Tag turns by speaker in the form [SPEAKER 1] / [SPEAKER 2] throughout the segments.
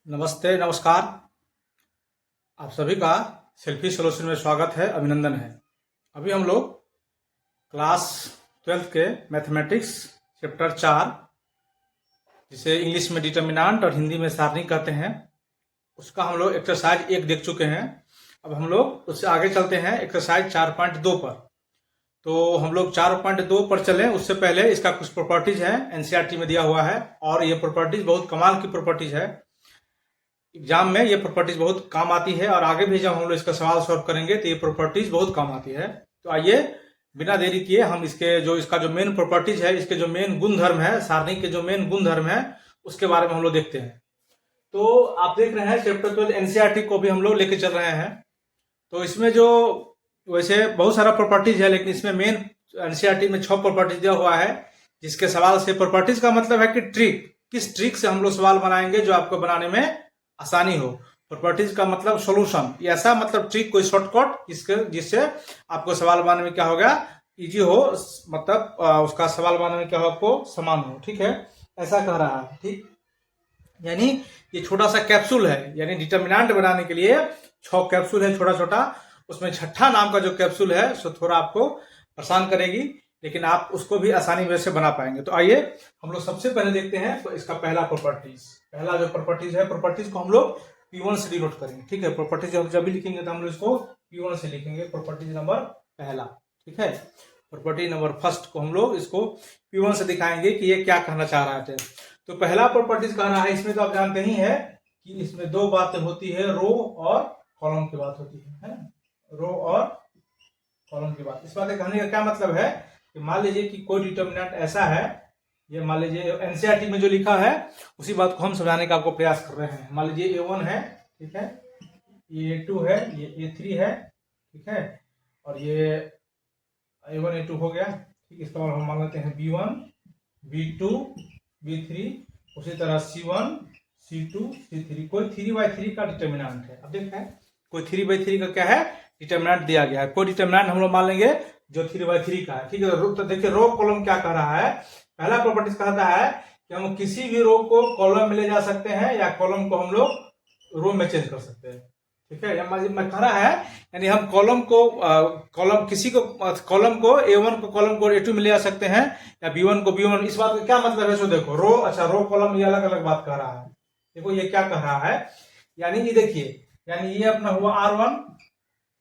[SPEAKER 1] नमस्ते, नमस्कार। आप सभी का सेल्फी सॉल्यूशन में स्वागत है, अभिनंदन है। अभी हम लोग क्लास 12 के मैथमेटिक्स चैप्टर 4, जिसे इंग्लिश में डिटर्मिनेंट और हिंदी में सारणी कहते हैं, उसका हम लोग एक्सरसाइज 1 देख चुके हैं। अब हम लोग उससे आगे चलते हैं एक्सरसाइज 4.2 पर। तो हम लोग 4.2 पर चलें उससे पहले इसका कुछ प्रॉपर्टीज है, एनसीईआरटी में दिया हुआ है, और ये प्रॉपर्टीज बहुत कमाल की प्रॉपर्टीज है। एग्जाम में ये प्रॉपर्टीज बहुत काम आती है, और आगे भी जब हम लोग इसका सवाल सॉल्व करेंगे तो ये प्रॉपर्टीज बहुत काम आती है। तो आइए बिना देरी किए हम इसका जो मेन प्रॉपर्टीज है, इसके जो मेन गुणधर्म है, सारणी के जो मेन गुणधर्म है, उसके बारे में हम लोग देखते हैं। तो आप देख रहे हैं चैप्टर 12 एनसीईआरटी को भी हम लोग लेके चल रहे हैं। तो इसमें जो वैसे बहुत सारा प्रॉपर्टीज है, लेकिन इसमें मेन एनसीईआरटी में 6 प्रॉपर्टीज दिया हुआ है, जिसके सवाल से प्रॉपर्टीज का मतलब है कि किस ट्रिक से हम लोग सवाल बनाएंगे जो आपको बनाने में आसानी हो। प्रॉपर्टीज का मतलब सॉल्यूशन, ऐसा मतलब ट्रिक, कोई शॉर्टकट जिससे आपको सवाल बनाने में क्या होगा, इजी हो, मतलब उसका सवाल बनाने में क्या हो, आपको समान हो। ठीक है, ऐसा कह रहा है। ठीक, यानी ये छोटा सा कैप्सूल है, यानी डिटर्मिनेंट बनाने के लिए 6 कैप्सूल है, छोटा छोटा। उसमें छठा नाम का जो कैप्सूल है सो थोड़ा आपको परेशान करेगी, लेकिन आप उसको भी आसानी से बना पाएंगे। तो आइए हम लोग सबसे पहले देखते हैं तो इसका पहला जो प्रॉपर्टीज है, प्रॉपर्टीज को हम लोग P1 से डिनोट करेंगे। ठीक है, प्रॉपर्टीज जब भी लिखेंगे तो हम लोग इसको P1 से लिखेंगे। प्रॉपर्टीज नंबर पहला, ठीक है, प्रॉपर्टी नंबर फर्स्ट को हम लोग इसको P1 से दिखाएंगे कि ये क्या कहना चाह रहा है। तो पहला प्रॉपर्टीज कह रहा है, इसमें तो आप जानते ही है कि इसमें 2 बातें होती है, रो और कॉलम की बात होती है ना? रो और कॉलम की बात। इस बात कहने का क्या मतलब है कि मान लीजिए कि कोई डिटर्मिनेंट ऐसा है, ये मान लीजिए एनसीईआरटी में जो लिखा है उसी बात को हम समझाने का आपको प्रयास कर रहे हैं। मान लीजिए A1 है, ठीक है, ये A2 है, ये A3 है, ठीक है, और ये A1 A2 हो गया। ठीक, इसका हम मान लेते हैं B1 B2 B3, उसी तरह C1 C2 C3। कोई 3/3 का डिटर्मिनेंट है। अब देखते हैं कोई 3/3 का क्या है, डिटर्मिनेंट दिया गया है। कोई डिटर्मिनेंट हम लोग मान लेंगे जो 3/3 का है। ठीक है, तो देखिए रो कॉलम क्या कह रहा है। पहला प्रॉपर्टीज कहता है कि हम किसी भी रो को कॉलम में ले जा सकते हैं, या कॉलम को हम लोग रो में चेंज कर सकते हैं। ठीक है, मैं कह रहा है यानी हम कॉलम को A1 को कॉलम को A2 में ले जा सकते हैं, या B1 को B1। इस बात का क्या मतलब है, सो देखो रो, अच्छा रो कॉलम ये अलग अलग बात कह रहा है। देखो ये क्या कह रहा है, यानी ये देखिए, यानी ये अपना हुआ R1,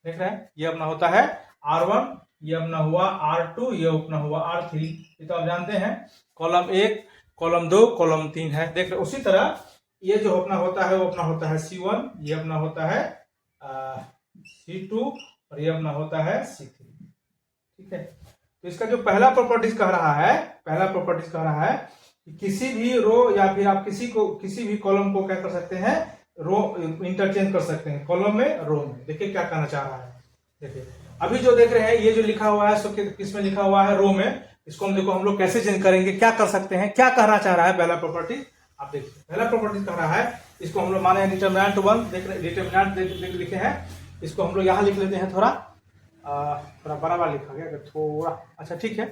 [SPEAKER 1] देख रहे हैं, ये अपना होता है R1, ये अपना हुआ R2, ये अपना हुआ R3। ये तो आप जानते हैं, कॉलम 1 कॉलम 2 कॉलम 3 है। देख रहे, उसी तरह ये जो अपना होता है वो अपना होता है C1, ये अपना होता है C2, और ये अपना होता है C3। ठीक है, तो इसका जो पहला प्रॉपर्टीज कह रहा है कि किसी भी रो या फिर आप किसी भी कॉलम को क्या कर सकते हैं, रो इंटरचेंज कर सकते हैं, कॉलम में रो में। देखिए क्या कहना चाह रहा है। देखिए अभी जो देख रहे हैं ये जो लिखा हुआ है सो किसमें लिखा हुआ है, रो में। इसको हम लोग कैसे चेंज करेंगे, क्या कर सकते हैं, क्या कहना चाह रहा है पहला प्रॉपर्टी। आप देखिए पहला प्रॉपर्टी कह रहा है, इसको हम लोग माने डिटर्मिनेंट 1, देख रहे डिटर्मिनेंट लिखे हैं, इसको हम लोग यहाँ लिख लेते हैं, थोड़ा बराबर लिखा गया थोड़ा, अच्छा ठीक है।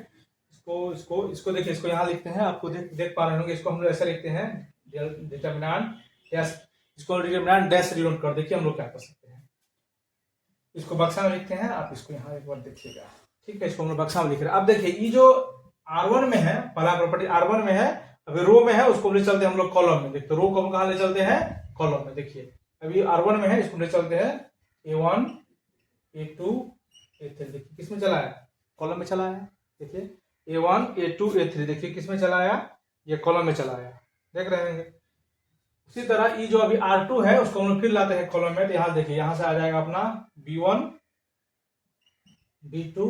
[SPEAKER 1] इसको देखिए, इसको यहाँ लिखते हैं, आपको देख पा रहे होंगे। इसको हम लोग ऐसा लिखते हैं डिटर्मिनेंट डैश, इसको डिटर्मिनेंट डैश डिनोट कर। देखिए हम लोग क्या कर सकते हैं, इसको बक्सा में लिखते हैं, आप इसको यहाँ एक बार देखिएगा। ठीक है, इसको हम लोग बक्सा में लिख रहे हैं। अब देखिए ये जो R1 में है, पहला प्रॉपर्टी R1 में है, अभी रो में है, उसको ले चलते हैं हम लोग कॉलम में। देखते रो को कहाँ ले चलते हैं, कॉलम में। देखिए अभी R1 में है, इसको ले चलते हैं A1 A2 A3। देखिए किसमें चला है, कॉलम में चला है। देखिए A1 A2 A3, देखिए किसमें चला आया, ये कॉलम में चला आया, देख रहे हैं। उसी तरह ये जो अभी R2 है उसको हम लोग फिर लाते हैं कॉलम में। तो यहाँ देखिए, यहाँ से आ जाएगा अपना B1 B2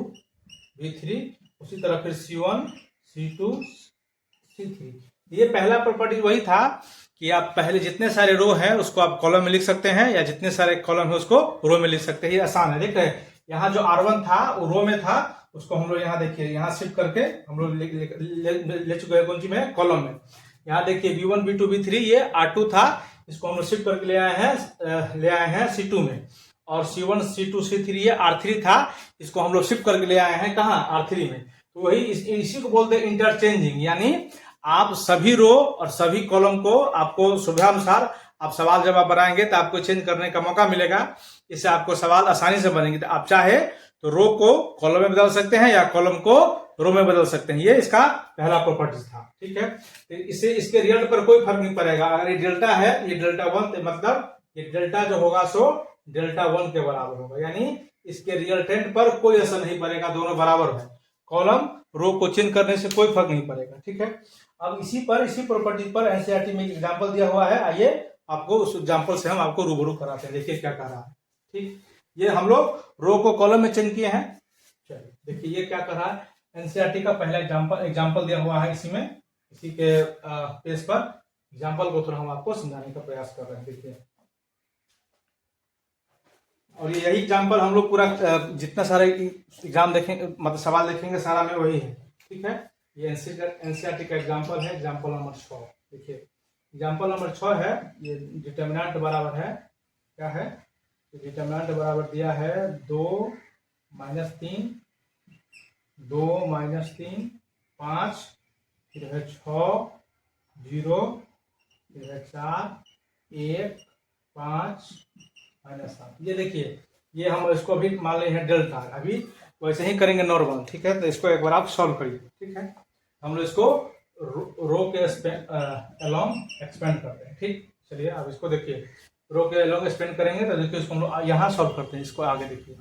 [SPEAKER 1] B3, उसी तरह फिर C1 C2 C3। ये पहला प्रॉपर्टी वही था कि आप पहले जितने सारे रो हैं उसको आप कॉलम में लिख सकते हैं, या जितने सारे कॉलम है उसको रो में लिख सकते हैं। ये आसान है। देख रहे हैं यहाँ जो R1 था वो रो में था, उसको हम लोग यहाँ देखिए यहाँ शिफ्ट करके हम लोग ले चुके हैं, कौन सी में, कॉलम में। यहाँ देखिए B1 B2 B3 ये R2 था, इसको हम लोग शिफ्ट करके ले आए हैं C2 में। और C1 C2 C3 ये R3 था, इसको हम लोग शिफ्ट करके ले आए हैं कहाँ, R3 में। तो वही इसी को बोलते हैं इंटरचेंजिंग, यानी आप सभी रो और सभी कॉलम को आपको सुविधानुसार आप सवाल जब आप बनाएंगे तो आपको चेंज करने का मौका मिलेगा। इससे आपको सवाल आसानी से बनेंगे। तो आप चाहे तो रो को कॉलम में बदल सकते हैं या कॉलम को रो में बदल सकते हैं। ये इसका पहला प्रॉपर्टीज था। ठीक है, तो इससे इसके रिजल्ट पर कोई फर्क नहीं पड़ेगा। अगर ये डेल्टा है, ये डेल्टा 1, तो मतलब ये डेल्टा जो होगा सो डेल्टा 1 के बराबर होगा, यानी इसके रिजल्टेंट पर कोई असर नहीं पड़ेगा, दोनों बराबर है। कॉलम रो को चेंज करने से कोई फर्क नहीं पड़ेगा। ठीक है, अब इसी प्रॉपर्टी पर एनसीईआरटी में एग्जांपल दिया हुआ है। आइए आपको उस एग्जांपल से हम आपको रूबरू कराते हैं। देखिए क्या कर रहा है। ठीक, ये हम लोग रो को कॉलम में चेंज किए हैं। चलिए देखिए ये क्या कर रहा है। एनसीईआरटी का पहला एग्जांपल दिया हुआ है इसी के पेज पर। एग्जांपल को थोड़ा हम आपको समझाने का प्रयास कर रहे हैं। देखिए, और यही एग्जांपल हम लोग पूरा जितना सारे एग्जाम देखेंगे, मतलब सवाल देखेंगे, सारा में वही है। ठीक है, ये एनसीईआरटी का एग्जांपल है, एग्जांपल नंबर 6। देखिए एग्जांपल नंबर 6 है। ये डिटर्मिनेंट बराबर है, क्या है, डिटर्मिनेंट बराबर दिया है 2 - 3, 2 - 3 5, फिर है 6 0, फिर है 4 1 5 -7। ये देखिए, ये हम इसको अभी मान रहे हैं डेल्टा, अभी वैसे ही करेंगे नॉर्मल। ठीक है, तो इसको एक बार आप सॉल्व करिए। ठीक है, हम लोग इसको रो के अलोंग एक्सपेंड करते हैं। ठीक, चलिए अब इसको देखिए, रो के अलोंग एक्सपेंड करेंगे तो देखिए इसको हम लोग यहाँ सॉल्व करते हैं। इसको आगे देखिए,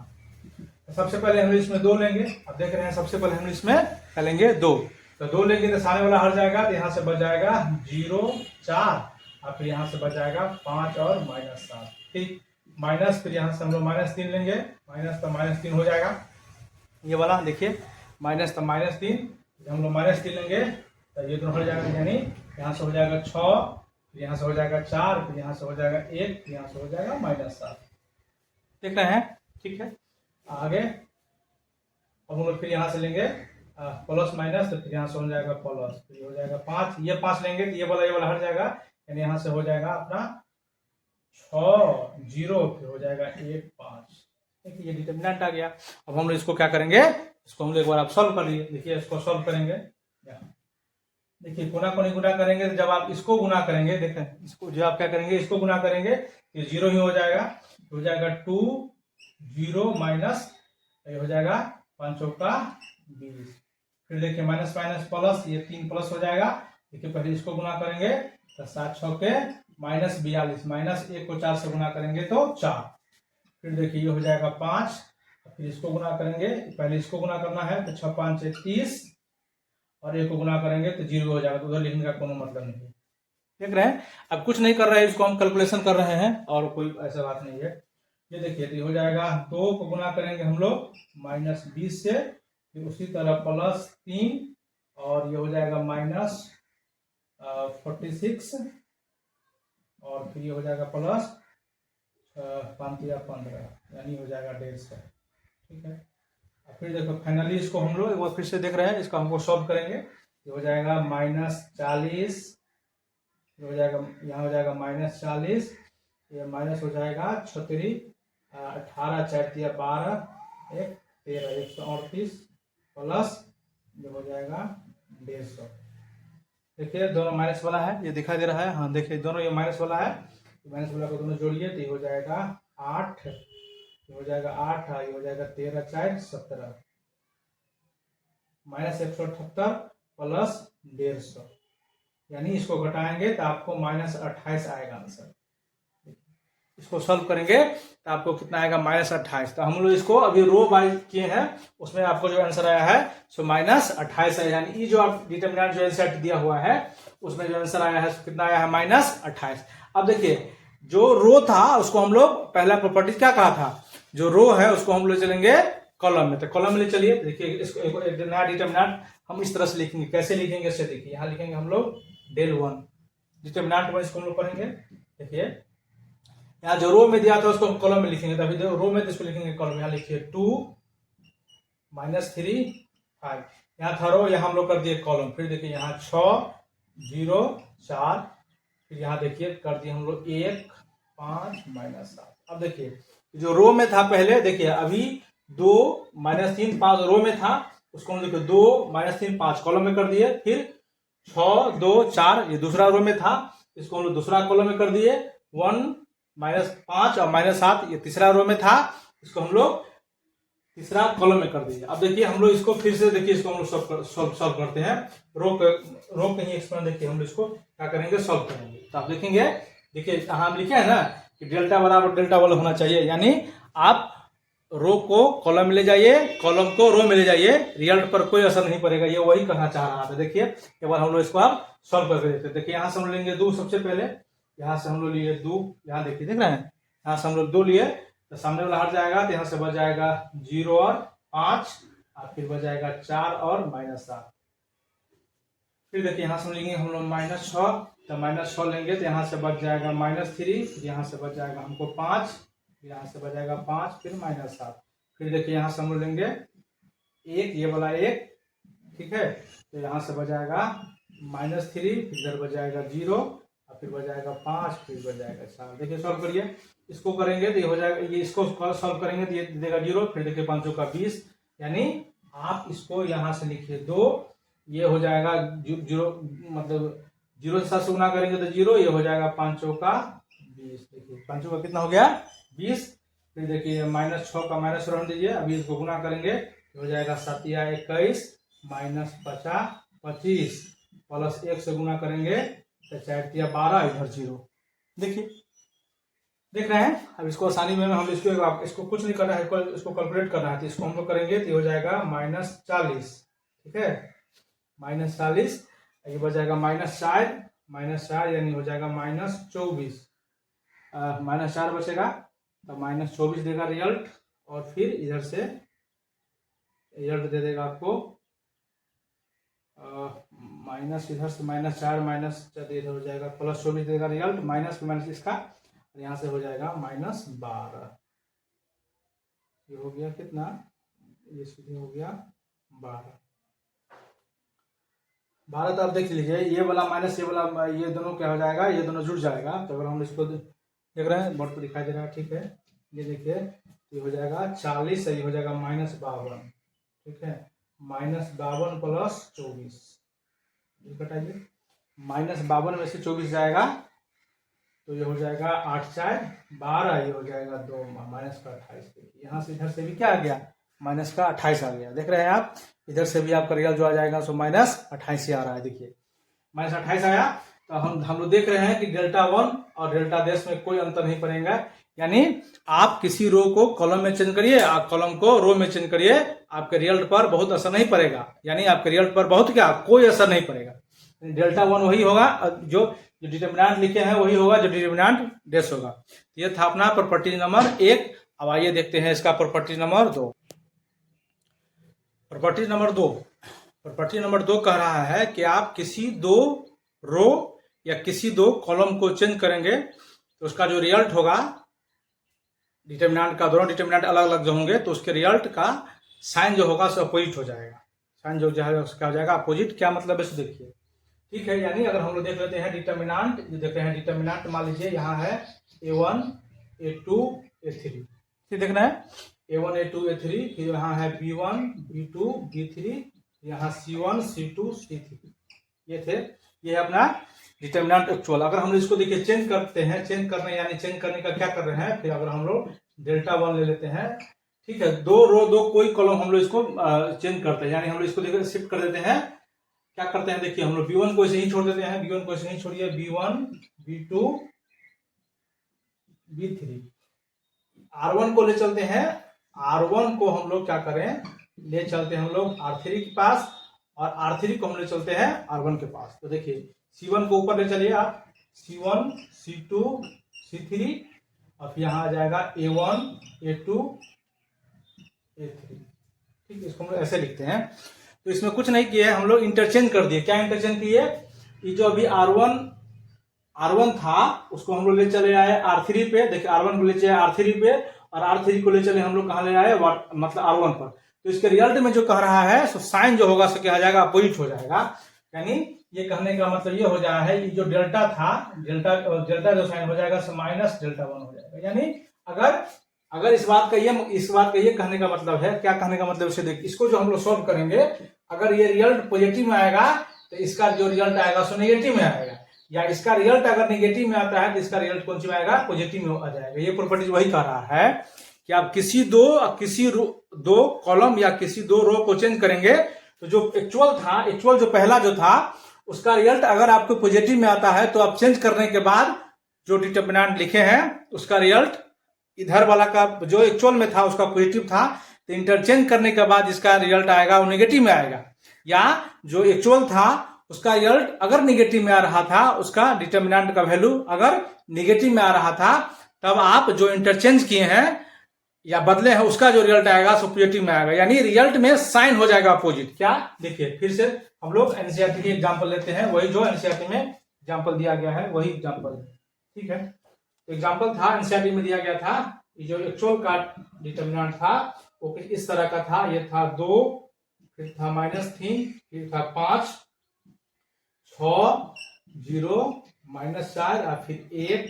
[SPEAKER 1] सबसे पहले हम इसमें 2 लेंगे। अब देख रहे हैं, सबसे पहले हम इसमें लेंगे 2, तो 2 लेंगे तो सामने वाला हट जाएगा, तो यहाँ से बच जाएगा 0 4, और फिर यहाँ से बच जाएगा 5 और -7। ठीक, माइनस, फिर यहाँ से हम लोग -3 लेंगे, माइनस तो -3 हो जाएगा ये वाला। देखिए माइनस तो -3, हम लोग -3 लेंगे तो ये दोनों हो जाएगा, यानी यहाँ से हो जाएगा 6, फिर यहाँ से हो जाएगा 4, फिर यहाँ से हो जाएगा 1, फिर यहाँ से हो जाएगा -7। देख रहे हैं। ठीक है, आगे अब हम लोग फिर यहाँ से लेंगे प्लस माइनस, तो फिर यहाँ से हो जाएगा प्लस, फिर हो जाएगा 5, ये 5 लेंगे तो ये वाला हट जाएगा, यानी यहाँ से हो जाएगा अपना 6 0, फिर हो जाएगा 1 5। देखिए ये डिटर्मिनेंट आ गया। अब हम लोग इसको क्या करेंगे, इसको हम लोग एक बार आप सॉल्व कर लिए। देखिए इसको सॉल्व करेंगे, देखिए गुना को नहीं गुना करेंगे, तो जब आप इसको गुना करेंगे, देखें इसको जो आप क्या करेंगे, इसको गुना करेंगे तो 0 ही हो जाएगा, हो जाएगा 2 0 माइनस, ये हो जाएगा 5 चौका 20। फिर देखिए माइनस माइनस प्लस, ये 3 प्लस हो जाएगा। देखिए पहले इसको गुना करेंगे तो 7 छके -42, माइनस 1 को 4 से गुना करेंगे तो 4। फिर देखिए ये हो जाएगा 5, फिर इसको गुना करेंगे, पहले इसको गुना करना है तो 6 5 30, और 1 को गुना करेंगे तो 0 हो जाएगा, तो उधर लिखने का कोनो मतलब नहीं है। देख रहे हैं, अब कुछ नहीं कर रहे हैं, इसको हम कैलकुलेशन कर रहे हैं और कोई ऐसा बात नहीं है। ये देखिए तो ये हो जाएगा, 2 को गुना करेंगे हम लोग -20 से, फिर उसी तरह +3, और ये हो जाएगा -46, और फिर ये हो जाएगा प्लस 5 या 15, यानी हो जाएगा 150। ठीक है, फिर देखो फाइनली इसको हम लोग एक बार फिर से देख रहे हैं, इसको हमको सॉल्व करेंगे। ये हो जाएगा -40, ये हो जाएगा, यहाँ हो जाएगा -40, ये माइनस हो जाएगा 36, 18 4 12 1 13, 138, प्लस ये हो जाएगा 150। देखिए दोनों माइनस वाला है, ये दिखाई दे रहा है। हाँ देखिए दोनों ये माइनस वाला है, माइनस वाला को दोनों जोड़िए तो ये हो जाएगा 8, ये हो जाएगा 8, ये हो जाएगा 13 4 17, -178 प्लस 150, यानी इसको घटाएंगे तो आपको -28 आएगा आंसर। इसको सॉल्व करेंगे तो आपको कितना आएगा, -28। तो हम लोग इसको अभी रो बाय किए हैं, उसमें आपको जो आंसर आया है सो -28 है, यानी ये जो आप डिटरमिनेंट जो एनसीईआरटी दिया हुआ है उसमें जो आंसर आया है कितना आया है, -28। अब देखिए जो रो था उसको हम लोग पहला प्रॉपर्टी क्या कहा था, जो रो है उसको हम लोग चलेंगे कॉलम में, तो कॉलम में ले चलिए। देखिए इसको एक नया डिटरमिनेंट हम इस तरह से लिखेंगे, कैसे लिखेंगे इससे देखिए, यहाँ लिखेंगे हम लोग del1 डिटरमिनेंट में, इसको हम लोग पढ़ेंगे। देखिए यहाँ जो रो में दिया था उसको हम कॉलम में लिखेंगे, तभी रो में तो इसको लिखेंगे कॉलम। यहाँ लिखिए 2 -3 5, यहाँ था रो, यहाँ हम लोग कर दिए कॉलम। फिर देखिए यहाँ 6 0 4, फिर यहाँ देखिए कर दिए हम लोग 1 5 -7। अब देखिए जो रो में था पहले, देखिए अभी 2 -3 5 रो में था, उसको हम देखिए 2 -3 5 कॉलम में कर दिए। फिर 6 2 4 ये दूसरा रो में था, इसको हम लोग दूसरा कॉलम में कर दिए। 1 -5 और -7 ये तीसरा रो में था, इसको हम लोग तीसरा कॉलम में कर दीजिए। अब देखिए हम लोग इसको फिर से देखिए इसको हम लोग सॉल्व करते हैं। रो कहीं एक्सपेंड देखिए हम लोग इसको क्या करेंगे, सॉल्व करेंगे। तो आप देखेंगे, देखिए यहाँ हम लिखे हैं ना कि डेल्टा बराबर डेल्टा वन होना चाहिए, यानी आप रो को कॉलम में ले जाइए, कॉलम को रो में ले जाइए, रिजल्ट पर कोई असर नहीं पड़ेगा। ये वही कहना चाह रहा था। देखिए एक बार हम लोग इसको आप सॉल्व करके देखते हैं। देखिए यहाँ से हम लेंगे 2 सबसे पहले, यहाँ से हम लोग लिए 2, यहाँ देखिए देख रहे हैं, यहाँ से हम लोग 2 लिए तो सामने वाला हट जाएगा, तो यहाँ से बच जाएगा 0 और 5 और फिर बच जाएगा 4 और -7। फिर देखिए यहाँ से लेंगे हम लोग -6, तो -6 लेंगे तो यहाँ से बच जाएगा -3, फिर यहाँ से बच जाएगा हमको 5, यहाँ से बच जाएगा 5, फिर -7। फिर देखिए यहाँ से हम लोग लेंगे 1, ये वाला 1, ठीक है, तो यहाँ से बच जाएगा -3, फिर इधर बच जाएगा 0 और फिर बच जाएगा 5, फिर बच जाएगा 4। देखिए सॉल्व करिए, इसको करेंगे तो ये हो जाएगा, ये इसको सॉल्व करेंगे तो ये देगा 0, फिर देखिए 5 का 20, यानी आप इसको यहाँ से लिखिए 2, ये हो जाएगा 0, मतलब 0 से 7 से गुना करेंगे तो 0, ये हो जाएगा 5 का 20। देखिए 5 का कितना हो गया, 20। फिर देखिए -6 का माइनस रहने दीजिए, अभी इसको गुना करेंगे तो हो जाएगा 7 या 21 -50 25 प्लस 1 से गुना करेंगे तो 4 या 12, इधर 0। देखिए देख रहे हैं। अब इसको आसानी में हम इसको कुछ नहीं करना है, इसको कैलकुलेट करना है, तो इसको हम लोग करेंगे तो ये हो जाएगा -40, ठीक है, -40, ये बच जाएगा -4 यानी हो जाएगा -24, -4 बचेगा तो -24 देगा रिजल्ट, और फिर इधर से रिजल्ट दे देगा आपको माइनस, इधर से -4 इधर हो जाएगा +24 देगा रिजल्ट, माइनस इसका, यहाँ से हो जाएगा -12। ये हो गया कितना, ये सीधे हो गया 12। तो आप देख लीजिए, ये वाला माइनस ये वाला, ये दोनों क्या हो जाएगा, ये दोनों जुड़ जाएगा। तो अगर हम इसको देख रहे हैं, बोर्ड पर दिखाई दे रहा है, ठीक है, ये देखिए ये हो जाएगा 40, ये हो जाएगा -52, ठीक है, -52 प्लस 24, ये घटाइए, -52 में से 24 जाएगा तो ये हो जाएगा 8 4 12, ये हो जाएगा 2 -28। देखिए यहाँ से इधर से भी क्या आ गया, -28 आ गया। देख रहे हैं आप, इधर से भी आपका रिजल्ट जो आ जाएगा सो -28 ही आ रहा है। देखिए -28 आया। तो हम लोग देख रहे हैं कि डेल्टा 1 और डेल्टा डैश में कोई अंतर नहीं पड़ेगा, यानी आप किसी रो को कॉलम में चेंज करिए, आप कॉलम को रो में चेंज करिए, आपके रिजल्ट पर बहुत असर नहीं पड़ेगा, यानी आपके रिजल्ट पर बहुत क्या, कोई असर नहीं पड़ेगा। डेल्टा 1 वही होगा, जो डिटर्मिनेंट लिखे हैं वही होगा जो डिटर्मिनेंट डैश होगा। ये था अपना प्रॉपर्टी नंबर 1। अब आइए देखते हैं इसका प्रॉपर्टी नंबर 2। प्रॉपर्टी नंबर 2 कह रहा है कि आप किसी 2 रो या किसी 2 कॉलम को चेंज करेंगे तो उसका जो रिजल्ट होगा, डिटर्मिनेंट का, दोनों डिटर्मिनेंट अलग अलग जो होंगे तो उसके रिजल्ट का साइन जो होगा सो अपोजिट हो जाएगा। साइन जो है उसका हो जाएगा अपोजिट। क्या मतलब है इसको देखिए, ठीक है, यानी अगर हम लोग देख लेते हैं डिटर्मिनेंट, जो देख रहे हैं डिटर्मिनेंट, मान लीजिए यहाँ है A1 A2 A3, ठीक देखना है, A1 A2 A3, फिर यहाँ है B1 B2 B3, यहाँ C1 C2 C3, ये थे, ये है अपना डिटर्मिनेंट एक्चुअल। अगर हम इसको देखिए चेंज करते हैं, चेंज करने यानी चेंज करने का क्या कर रहे हैं, फिर अगर हम लोग डेल्टा 1 ले लेते हैं, ठीक है, 2 रो 2 कोई कॉलम हम लोग इसको चेंज करते हैं, यानी हम लोग इसको देखिए शिफ्ट कर देते हैं। क्या करते हैं, देखिए हम लोग B1 को ऐसे ही छोड़ देते हैं, B1 को ऐसे ही छोड़िए, B1 B2 B3, R1 को ले चलते हैं, R1 को हम लोग क्या करें, ले चलते हैं हम लोग R3 के पास, और R3 को हम ले चलते हैं R1 के पास। तो देखिए C1 को ऊपर ले चलिए आप, C1 C2 C3, और फिर यहाँ आ जाएगा A1 A2 A3, ठीक है, इसको हम लोग ऐसे लिखते हैं। तो इसमें कुछ नहीं किए, हम लोग इंटरचेंज कर दिए। क्या इंटरचेंज किए, ये जो अभी R1 था उसको हम लोग ले चले आए R3 पे। देखिए R1 को ले चले R3 पे, और R3 को ले चले हम लोग कहाँ ले आए, मतलब R1 पर। तो इसके रिजल्ट में जो कह रहा है सो साइन जो होगा सो क्या आ जाएगा, अपोजिट हो जाएगा। यानी ये कहने का मतलब ये हो जा रहा है, ये जो डेल्टा था, डेल्टा जो साइन हो जाएगा सो -डेल्टा 1 हो जाएगा। यानी अगर इस बात का ये कहने का मतलब है, क्या कहने का मतलब, इसे देखिए, इसको जो हम लोग सॉल्व करेंगे, अगर ये रिजल्ट पॉजिटिव में आएगा तो इसका जो रिजल्ट आएगा सो नेगेटिव में आएगा। या इसका रिजल्ट अगर निगेटिव में आता है तो इसका रिजल्ट कौन सी में आएगा, पॉजिटिव में आ जाएगा। ये प्रॉपर्टीज वही कह रहा है कि आप किसी दो कॉलम या किसी दो रो को चेंज करेंगे तो जो एक्चुअल जो पहला जो था उसका रिजल्ट अगर आपको पॉजिटिव में आता है तो आप चेंज करने के बाद जो डिटर्मिनेंट लिखे हैं उसका रिजल्ट इधर वाला का जो एक्चुअल में था उसका पॉजिटिव था, तो इंटरचेंज करने के बाद इसका रिजल्ट आएगा वो नेगेटिव में आएगा। या जो एक्चुअल था उसका रिजल्ट अगर नेगेटिव में आ रहा था, उसका डिटर्मिनेंट का वैल्यू अगर नेगेटिव में आ रहा था, तब आप जो इंटरचेंज किए हैं या बदले हैं उसका जो रिजल्ट आएगा सो पॉजिटिव में आएगा, यानी रिजल्ट में साइन हो जाएगा अपोजिट। क्या, देखिए फिर से हम लोग एनसीईआरटी की एग्जांपल लेते हैं, वही जो एनसीईआरटी में एग्जांपल दिया गया है वही एग्जांपल है, ठीक है। तो एग्जांपल था एनसीईआरटी में दिया गया था, ये जो एक्चुअल का डिटर्मिनेंट था वो इस तरह का था, ये था 2, फिर था -3, फिर था 5, 6, 0, -4 और फिर 1,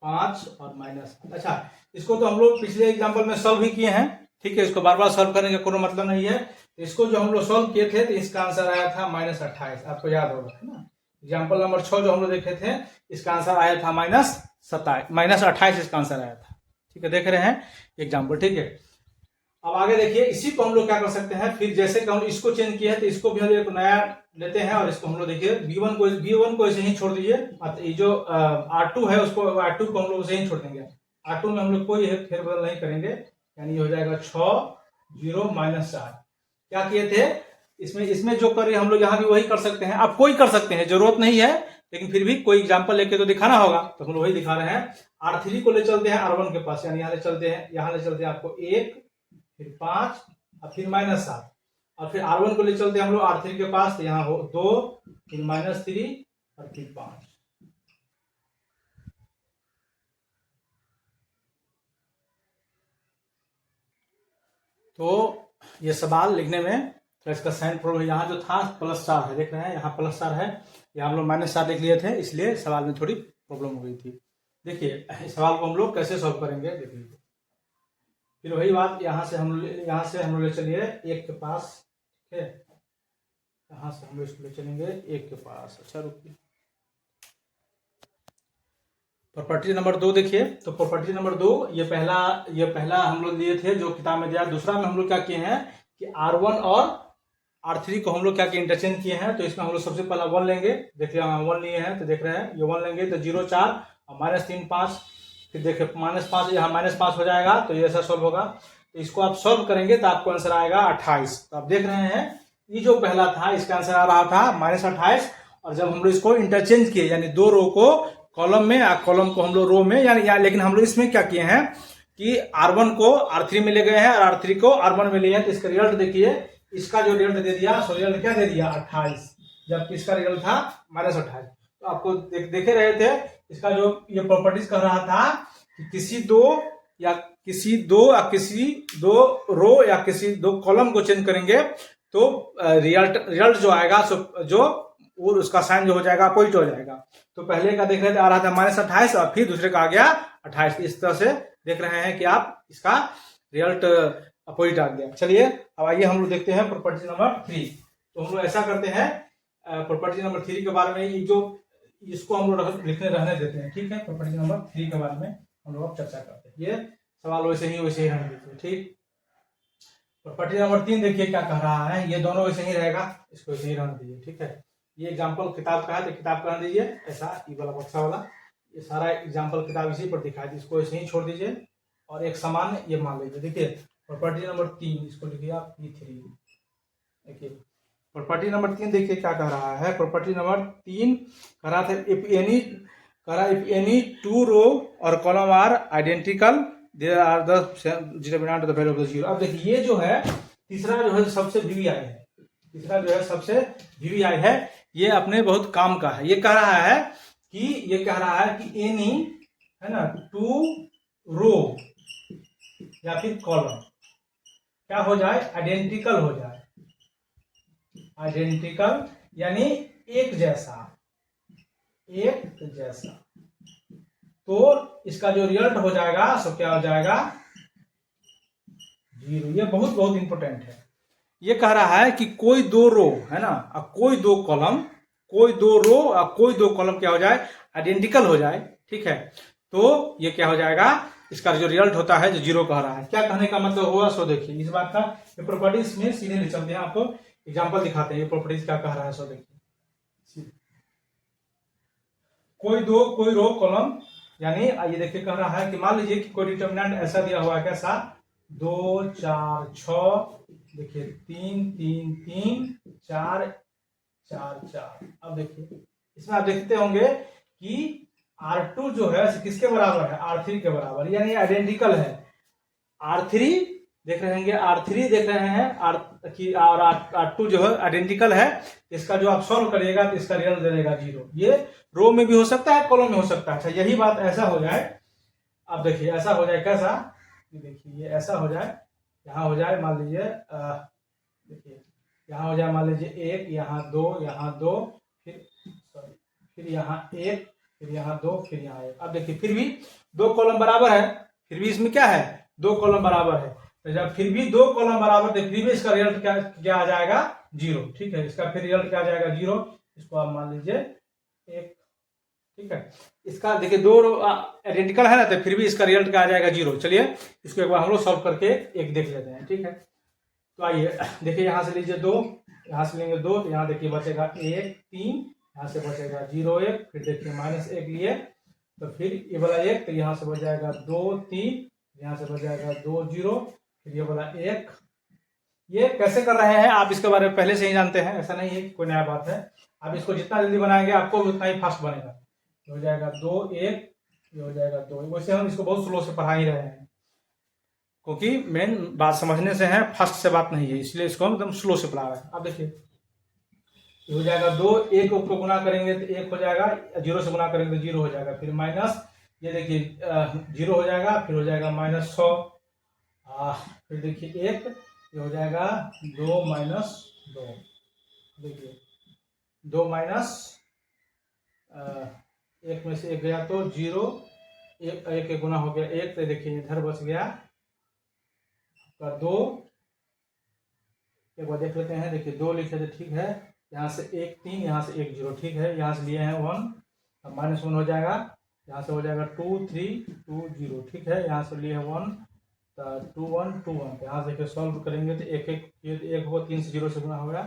[SPEAKER 1] 5 और -8। अच्छा, इसको तो हम लोग पिछले एग्जांपल में सॉल्व भी किए हैं, ठीक है। इसको बार बार सॉल्व करने का कोई मतलब नहीं है। इसको जो हम लोग सॉल्व किए थे तो इसका आंसर आया था -28, आपको याद होगा, है ना। एग्जांपल नंबर 6 जो हम लोग देखे थे इसका आंसर आया था -28 इसका आंसर आया था, ठीक है। देख रहे हैं एग्जाम्पल, ठीक है। अब आगे देखिए, इसी को हम लोग क्या कर सकते हैं, फिर जैसे कि हम इसको चेंज किया है तो इसको भी हम एक नया लेते हैं और इसको हम लोग देखिए B1 को ऐसे ही छोड़ दीजिए, ये जो R2 है उसको R2 को हम लोग ऐसे ही छोड़ देंगे। R2 में हम लोग कोई फेरबदल नहीं करेंगे, यानी हो जाएगा 6, 0, -4। क्या किए थे इसमें जो करे हम लोग यहाँ भी वही कर सकते हैं, आप कोई कर सकते हैं, जरूरत नहीं है, लेकिन फिर भी कोई एग्जांपल लेके तो दिखाना होगा, तो हम लोग वही दिखा रहे हैं। R3 को ले चलते हैं R1 के पास, यानी यहाँ ले चलते हैं आपको 1, फिर 5 और फिर -7, और फिर R1 को ले चलते हैं हम लोग R3 के पास, तो यहाँ हो 2, फिर -3 और फिर 5। तो ये सवाल लिखने में तो इसका साइन प्रॉब्लम, यहाँ जो था +4 है, देख रहे हैं यहाँ +4 है, यहाँ हम लोग -7 लिख लिए थे, इसलिए सवाल में थोड़ी प्रॉब्लम हो गई थी। देखिए इस सवाल को हम लोग कैसे सॉल्व करेंगे, देखिए फिर वही बात, यहाँ से हम लोग ले चलिए 1 के पास, ठीक है। यहाँ से हम लोग इसको ले चलेंगे 1 के पास। अच्छा रुकिए, प्रॉपर्टी नंबर 2 देखिए। तो प्रॉपर्टी नंबर 2 ये पहला हम लोग लिए थे जो किताब में दिया। दूसरा में हम लोग क्या किए हैं कि R1 और R3 को हम लोग क्या किए, इंटरचेंज किए हैं। तो इसमें हम लोग सबसे पहला 1 लेंगे, देखिए हम 1 लिए हैं, तो देख रहे हैं ये 1 लेंगे तो 0, 4 और -3, 5, फिर देखिए -5, यहाँ -5 हो जाएगा, तो ये ऐसा सॉल्व होगा। तो इसको आप सॉल्व करेंगे तो आपको आंसर आएगा 28। तो आप देख रहे हैं ये जो पहला था इसका आंसर आ रहा था -28, और जब हम लोग इसको इंटरचेंज किए यानी दो रो को कॉलम में या कॉलम को हम लोग रो में, यानी लेकिन हम लोग इसमें क्या किए हैं कि R1 को R3 में ले गए हैं और R3 को R1 में लिए हैं। तो इसका रिजल्ट देखिए, इसका जो रिजल्ट दे दिया, सो रिजल्ट क्या दे दिया 28, जबकि इसका रिजल्ट था -28। तो आपको देखे रहे थे इसका जो ये प्रॉपर्टीज कह रहा था कि किसी दो रो या किसी दो कॉलम को चेंज करेंगे तो रिजल्ट जो आएगा और उसका साइन जो हो जाएगा अपोजिट हो जाएगा। तो पहले का देख रहे थे आ रहा था -28 और फिर दूसरे का आ गया 28। इस तरह से देख रहे हैं कि आप इसका रिजल्ट अपोजिट आ गया। चलिए अब आइए हम लोग देखते हैं प्रॉपर्टी नंबर 3। तो हम लोग ऐसा करते हैं, प्रॉपर्टी नंबर 3 के बारे में जो इसको हम लोग लिखने रहने देते हैं, ठीक है। प्रॉपर्टी नंबर 3 के बारे में हम लोग अब चर्चा करते हैं। ये सवाल वैसे ही रहने देते हैं, ठीक। प्रॉपर्टी नंबर 3 देखिए क्या कह रहा है, ये दोनों वैसे ही रहेगा, इसको वैसे ही रहने दीजिए, ठीक है। ये एग्जाम्पल किताब का है तो किताब का रहने दीजिए, ऐसा ये वाला बक्सा वाला, ये सारा एग्जाम्पल किताब इसी पर दिखाई दी, इसको ऐसे ही छोड़ दीजिए और एक समान ये मान लीजिए। देखिए प्रॉपर्टी नंबर 3, इसको लिखिए आप P3। देखिए प्रॉपर्टी नंबर 3 देखिए क्या कह रहा है। प्रॉपर्टी नंबर 3 कह रहा था इफ एनी टू रो और column are identical there are the determinant of the value of the zero. अब देखिए ये जो है तीसरा जो है सबसे VVI है, तीसरा जो है सबसे VVI है, ये अपने बहुत काम का है। ये कह रहा है कि एनी है ना टू रो या फिर कॉलम क्या हो जाए, आइडेंटिकल हो जाए, आइडेंटिकल यानी एक जैसा, तो इसका जो रिजल्ट हो जाएगा सो क्या हो जाएगा 0। ये बहुत इंपॉर्टेंट है। ये कह रहा है कि कोई दो रो है ना, कोई दो कोई दो रो और कोई दो कॉलम क्या हो जाए, आइडेंटिकल हो जाए, ठीक है, तो ये क्या हो जाएगा, इसका जो रिजल्ट होता है जो जीरो कह रहा है। क्या कहने का मतलब हुआ, सो देखिए इस बात का, ये प्रॉपर्टीज में सीधे चलते हैं, आपको एग्जांपल दिखाते हैं ये प्रॉपर्टीज क्या कह रहा है। सो देखिए, कोई रो कॉलम, यानी ये देखिए कह रहा है कि मान लीजिए कि कोई डिटर्मिनेंट ऐसा दिया हुआ है, कैसा, 2 4 6, देखिए 3 3 3 4 4 4। अब देखिए इसमें आप देखते होंगे कि R2 जो है किसके बराबर है, R3 के बराबर, यानी आइडेंटिकल है। R3 देख रहे हैं, R3 देख रहे हैं और R2 जो है आइडेंटिकल है। इसका जो आप सॉल्व करिएगा तो इसका रिजल्ट दे देगा 0। ये रो में भी हो सकता है, कॉलम में हो सकता है। अच्छा, यही बात ऐसा हो जाए, अब देखिए ऐसा हो जाए कैसा, देखिए ये ऐसा हो जाए, यहाँ हो जाए मान लीजिए, देखिए यहाँ हो जाए मान लीजिए 1, यहाँ 2, यहाँ 2, फिर यहाँ 1, फिर यहाँ 2, फिर यहाँ 1। अब देखिए फिर भी दो कॉलम बराबर है, फिर भी इसमें क्या है, दो कॉलम बराबर है। तो जब फिर भी दो कॉलम बराबर थे, फिर भी इसका रिजल्ट क्या आ जाएगा, 0, ठीक है। इसका फिर रिजल्ट क्या आ जाएगा, 0। इसको आप मान लीजिए 1, ठीक है। इसका देखिए दो आइडेंटिकल है ना, तो फिर भी इसका रिजल्ट क्या आ जाएगा, 0। चलिए इसको एक बार हम लोग सॉल्व करके एक देख लेते हैं, ठीक है। तो आइए देखिए, यहाँ से लीजिए 2, यहाँ से लेंगे 2, तो यहाँ देखिए बचेगा 1 3, यहाँ से बचेगा 0 1, फिर देखिए -1 लिए तो फिर ये वाला 1, तो यहाँ से बच जाएगा 2 3, यहाँ से बच जाएगा 2 0, फिर ये वाला 1। ये कैसे कर रहे हैं आप इसके बारे में पहले से ही जानते हैं, ऐसा नहीं है कि कोई नया बात है। आप इसको जितना जल्दी बनाएंगे आपको उतना ही फास्ट बनेगा। हो जाएगा 2 1, ये हो जाएगा 2 1। वैसे हम इसको बहुत स्लो से पढ़ा ही रहे हैं, क्योंकि मेन बात समझने से है, फास्ट से बात नहीं है, इसलिए इसको हम एकदम स्लो से पढ़ा रहे हैं। अब देखिए ये हो जाएगा 2 1 को गुना करेंगे तो 1 हो जाएगा, 0 से गुना करेंगे तो 0 हो जाएगा, फिर माइनस, ये देखिए 0 हो जाएगा, फिर हो जाएगा -6, फिर देखिए 1, ये हो जाएगा 2 -2, देखिए 2 -1 में से 1 गया तो 0, 1 के गुना हो गया 1, तो देखिए इधर बच गया 2। एक बार देख लेते हैं, देखिए 2 लिखे थे, ठीक है, यहाँ से 1 3, यहाँ से 1 0, ठीक है, यहाँ से लिए हैं 1, अब -1 हो जाएगा, यहाँ से हो जाएगा 2 3 2 0, ठीक है, यहाँ से लिए 1, तो 2 1 2 1, यहाँ से देखिए सॉल्व करेंगे तो 1 1 1 होगा, 3 से 0 से गुना होगा।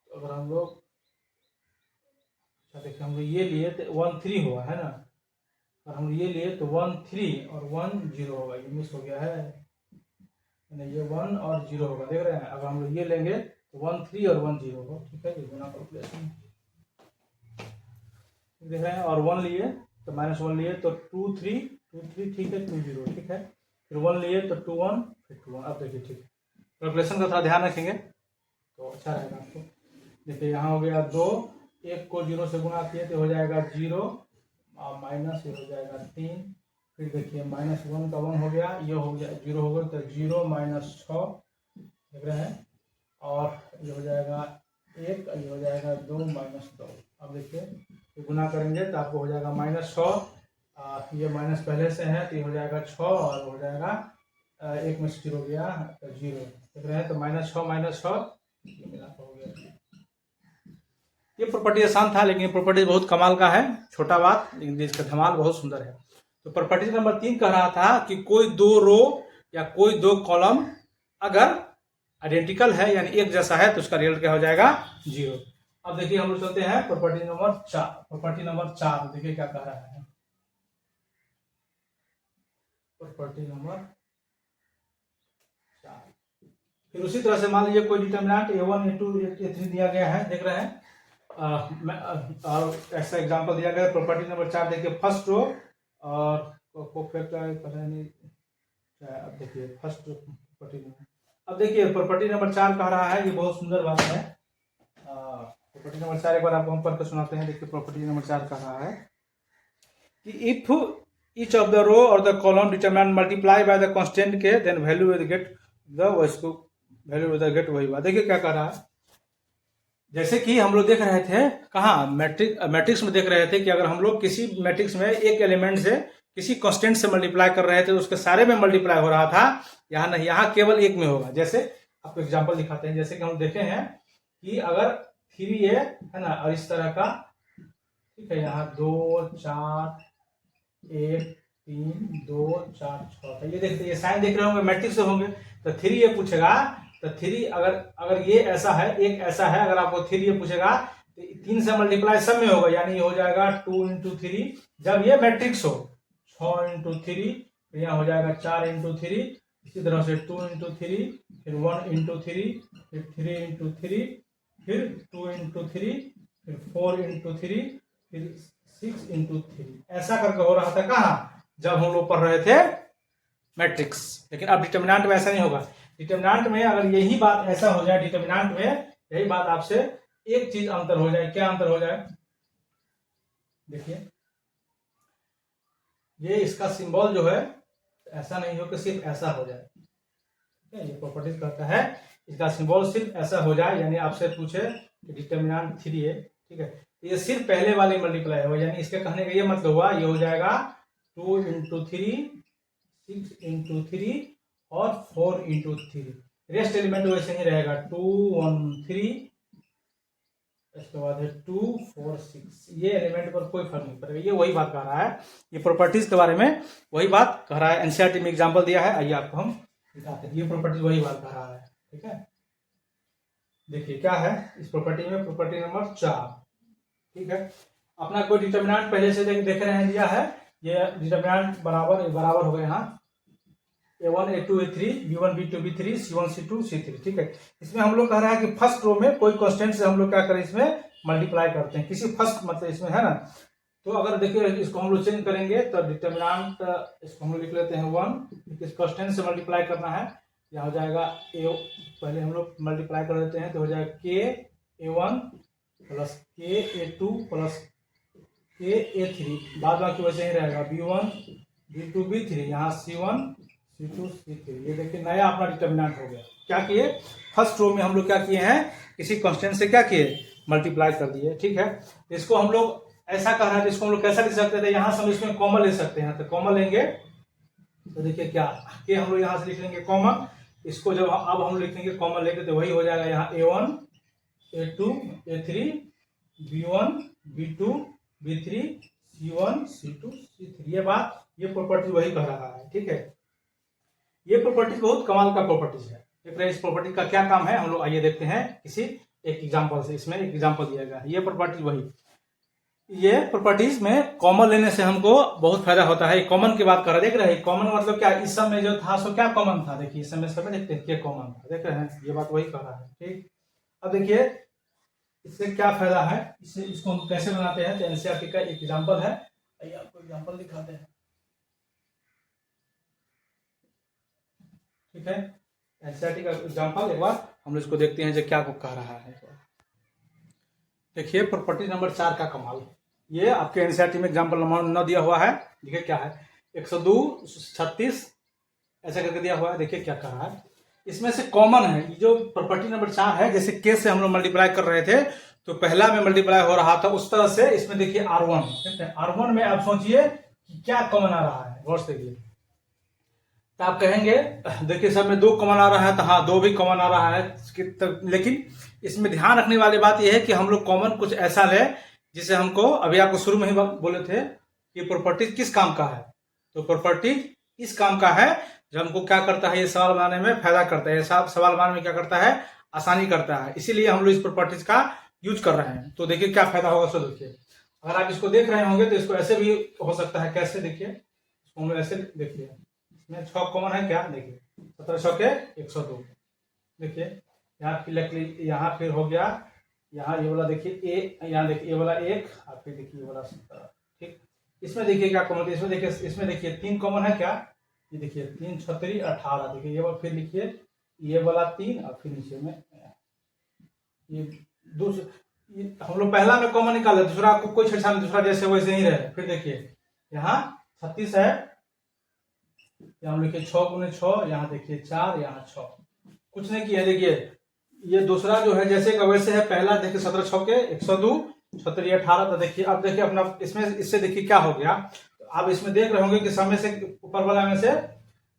[SPEAKER 1] तो अगर हम लोग, अच्छा देखिए हम लोग ये लिए तो 1 3 हुआ है ना, और हम ये लिए तो 1 3 और 1 0 होगा, ये मिस हो गया है, ये 1 और 0 होगा, देख रहे हैं। अब हम लोग ये लेंगे तो 1 3 और 1 0 होगा, ठीक है, ये गुना कैलकुलेशन देख रहे हैं, और 1 लिए तो -1 लिए तो 2 3 2 3, ठीक है, 2 0, ठीक है, फिर 1 लिए तो 2 1, फिर 2 1। अब देखिए ठीक है, कैलकुलेशन का थोड़ा ध्यान रखेंगे तो अच्छा रहेगा आपको। देखिए यहाँ हो गया 2, 1 को 0 से गुना किए तो हो जाएगा 0, माइनस ये हो जाएगा 3, फिर देखिए -1 का 1 हो गया, ये हो गया 0 हो गया, तो 0 -6 देख रहे हैं, और ये हो जाएगा 1, ये हो जाएगा 2 -2। अब देखिए तो गुना करेंगे तो आपको हो जाएगा -6, ये माइनस पहले से है तो ये हो जाएगा 6, और हो जाएगा 1 में से 0 गया तो 0, देख रहे हैं, तो -6 ये मिला हो गया। ये प्रॉपर्टी आसान था, लेकिन ये प्रॉपर्टी बहुत कमाल का है, छोटा बात लेकिन इसका धमाल बहुत सुंदर है। तो प्रॉपर्टी नंबर 3 कह रहा था कि कोई दो रो या कोई दो कॉलम अगर आइडेंटिकल है यानी एक जैसा है तो उसका रिजल्ट क्या हो जाएगा, 0। अब देखिए हम लोग चलते हैं प्रॉपर्टी नंबर 4। प्रॉपर्टी नंबर 4 देखिए क्या कह रहा है, प्रॉपर्टी नंबर 4। फिर उसी तरह से मान लीजिए कोई डिटर्मिनेंट A1 A2 A3 दिया गया है, देख रहे हैं, और ऐसा एग्जांपल दिया गया। प्रॉपर्टी नंबर 4 देखिए, फर्स्ट रो और पता नहीं, अब देखिए फर्स्ट प्रॉपर्टी नंबर, अब देखिए प्रॉपर्टी नंबर 4 कह रहा है, ये बहुत सुंदर बात है। प्रॉपर्टी नंबर 4 एक बार आपको हम पढ़ के सुनाते हैं। देखिए प्रॉपर्टी नंबर 4 कह रहा है कि if each of the row और the column determinant multiply by the constant k then value will get the value will get वही बात। देखिए क्या कह रहा है, जैसे कि हम लोग देख रहे थे कहाँ, मैट्रिक्स में देख रहे थे कि अगर हम लोग किसी मैट्रिक्स में एक एलिमेंट से किसी कांस्टेंट से मल्टीप्लाई कर रहे थे तो उसके सारे में मल्टीप्लाई हो रहा था, यहाँ नहीं, यहाँ केवल एक में होगा। जैसे आपको एग्जांपल दिखाते हैं, जैसे कि हम देखे हैं कि अगर 3 है ना, और इस तरह का, ठीक है, यहाँ 2 4 1 3 2 4 6 ये देखते, ये साइन देख रहे होंगे, मैट्रिक्स से होंगे। तो 3 ये पूछेगा, तो 3 अगर अगर ये ऐसा है, एक ऐसा है, अगर आपको 3 ये पूछेगा तो 3 से मल्टीप्लाई सब में होगा, यानी ये हो जाएगा 2 इंटू 3, जब ये मैट्रिक्स हो 6 इंटू 3, यहाँ हो जाएगा 4 इंटू 3, इसी तरह से 2 इंटू 3, फिर 1 इंटू 3, फिर 3 इंटू 3, फिर 2 इंटू 3, फिर 4 इंटू 3, फिर 6 इंटू 3, ऐसा करके हो रहा था कहाँ, जब हम लोग पढ़ रहे थे मैट्रिक्स। लेकिन अब डिटर्मिनेंट में ऐसा नहीं होगा। डिटर्मिनेंट में अगर यही बात ऐसा हो जाए, डिटर्मिनेंट में यही बात आपसे एक चीज अंतर हो जाए, क्या अंतर हो जाए, देखिए ये इसका सिंबल जो है ऐसा नहीं हो कि सिर्फ ऐसा हो जाए, ठीक है, ये प्रॉपर्टीज कहता है इसका सिंबल सिर्फ ऐसा हो जाए, यानी आपसे पूछे कि डिटर्मिनेंट 3 है, ठीक है, ये सिर्फ पहले वाले मल्टीप्लाई हो, यानी इसके कहने का ये मतलब हुआ, ये हो जाएगा 2 इंटू 3, 6 इंटू 3 और 4 इंटू 3, रेस्ट एलिमेंट वैसे ही रहेगा 2 1 3, इसके बाद है 2 4 6, ये एलिमेंट पर कोई फर्क नहीं पड़ेगा। ये वही बात कह रहा है, ये प्रॉपर्टीज के बारे में वही बात कह रहा है, एनसीईआरटी में एग्जांपल दिया है, आइए आपको हम दिखाते हैं। ये प्रॉपर्टीज वही बात कह रहा है, ठीक है, देखिए क्या है इस प्रॉपर्टी में, प्रॉपर्टी नंबर 4, ठीक है, अपना कोई डिटर्मिनेंट पहले से देख रहे हैं दिया है, ये डिटर्मिनेंट बराबर हो गए यहाँ a1 a2 a3 b1 b2 b3 c1 c2 c3, ठीक है। इसमें हम लोग कह रहा है कि फर्स्ट रो में कोई कांस्टेंट से हम लोग क्या करें, इसमें मल्टीप्लाई करते हैं, किसी फर्स्ट मतलब इसमें है ना, तो अगर देखिए इसको हम लोग चेंज करेंगे तो डिटर्मिनेंट इसको हम लोग लिख लेते हैं 1, किस कांस्टेंट से मल्टीप्लाई करना है, यहाँ हो जाएगा a, पहले हम लोग मल्टीप्लाई कर देते हैं तो हो जाएगा k a1 plus k a2 plus k a3, बाद बाकी वैसे ही रहेगा b1 b2 b3, यहाँ c1 c2 c3, ये देखिए नया अपना डिटर्मिनेंट हो गया। क्या किए, फर्स्ट रो में हम लोग क्या किए हैं, किसी कांस्टेंट से क्या किए, मल्टीप्लाई कर दिए, ठीक है। इसको हम लोग ऐसा कह रहा है, इसको हम लोग कैसा लिख सकते थे, यहाँ से हम इसमें कॉमन ले सकते हैं, तो कॉमन लेंगे तो देखिए क्या कि हम लोग यहाँ से लिख लेंगे कॉमन, इसको जब अब हम लिखेंगे कॉमन लेंगे तो वही हो जाएगा यहाँ a1 a2 a3 b1 b2 b3 c1 c2 c3, ये बात ये प्रॉपर्टी वही कह रहा है, ठीक है। ये प्रॉपर्टी बहुत कमाल का प्रॉपर्टीज है, देख रहे हैं इस प्रॉपर्टी का क्या काम है, हम लोग आइए देखते हैं किसी एक एग्जांपल से, इसमें एक एग्जांपल दिया गया है, ये प्रॉपर्टी वही, ये प्रॉपर्टीज में कॉमन लेने से हमको बहुत फायदा होता है। कॉमन की बात कर रहे हैं, देख रहे हैं कॉमन मतलब क्या, इस समय जो था सो क्या कॉमन था, देखिए इस समय सब देखते हैं क्या कॉमन था, देख रहे हैं ये बात वही कर रहा है, ठीक। अब देखिए इससे क्या फायदा है, इससे इसको हम कैसे बनाते हैं, तो एनसीईआरटी का एक एग्जाम्पल है, आइए आपको एग्जाम्पल दिखाते हैं, ठीक है, एनसीईआरटी का एग्जांपल एक बार हम लोग इसको देखते हैं जो क्या को कह रहा है। देखिए प्रॉपर्टी नंबर 4 का कमाल, ये आपके एनसीईआरटी में एग्जांपल नंबर 9 दिया हुआ है, देखिए क्या है 102 36 ऐसा करके दिया हुआ है, देखिए क्या कह रहा है, इसमें से कॉमन है जो प्रॉपर्टी नंबर 4 है, जैसे के से हम लोग मल्टीप्लाई कर रहे थे तो पहला में मल्टीप्लाई हो रहा था उस तरह से इसमें देखिए R1, R1 में आप सोचिए कि क्या कॉमन आ रहा है, गौर से देखिए, तो आप कहेंगे देखिए सब में 2 कॉमन आ रहा है, तो हाँ 2 भी कॉमन आ रहा है, लेकिन इसमें ध्यान रखने वाली बात यह है कि हम लोग कॉमन कुछ ऐसा ले जिसे हमको अभी आपको शुरू में ही बोले थे कि प्रॉपर्टी किस काम का है, तो प्रॉपर्टी इस काम का है जो हमको क्या करता है, ये सवाल बनाने में फायदा करता है, सवाल बनाने में क्या करता है, आसानी करता है, इसीलिए हम लोग इस प्रॉपर्टीज का यूज कर रहे हैं। तो देखिए क्या फायदा होगा, सो देखिए अगर आप इसको देख रहे होंगे तो इसको ऐसे भी हो सकता है, कैसे देखिए इसको हम लोग ऐसे देखिए, इसमें 6 कॉमन है क्या, देखिए 17 6 के 102, देखिए यहाँ फिर यहाँ फिर हो गया, यहाँ ये वाला देखिए ए, यहाँ देखिए ये वाला 1 और फिर देखिए ये वाला 17, ठीक। इसमें देखिए क्या कॉमन है, इसमें देखिए 3 कॉमन है क्या, ये देखिए 3 36 18, देखिए ये वाला फिर लिखिए ये वाला 3 और फिर नीचे में ये दूसरा, हम लोग पहला में कॉमन निकाले, दूसरा को कोई छेड़छाड़ नहीं, दूसरा जैसे वैसे ही रहे। फिर देखिए यहाँ 36 है, यहाँ लिखिए 6 गुने 6, यहाँ देखिए 4, यहाँ 6, कुछ नहीं किया, देखिए ये दूसरा जो है जैसे का वैसे है, पहला देखिए 17 6 के 102 17 18, तो देखिए अब देखिए अपना इसमें इससे देखिए क्या हो गया, तो आप इसमें देख रहे होंगे कि समय से ऊपर वाला में से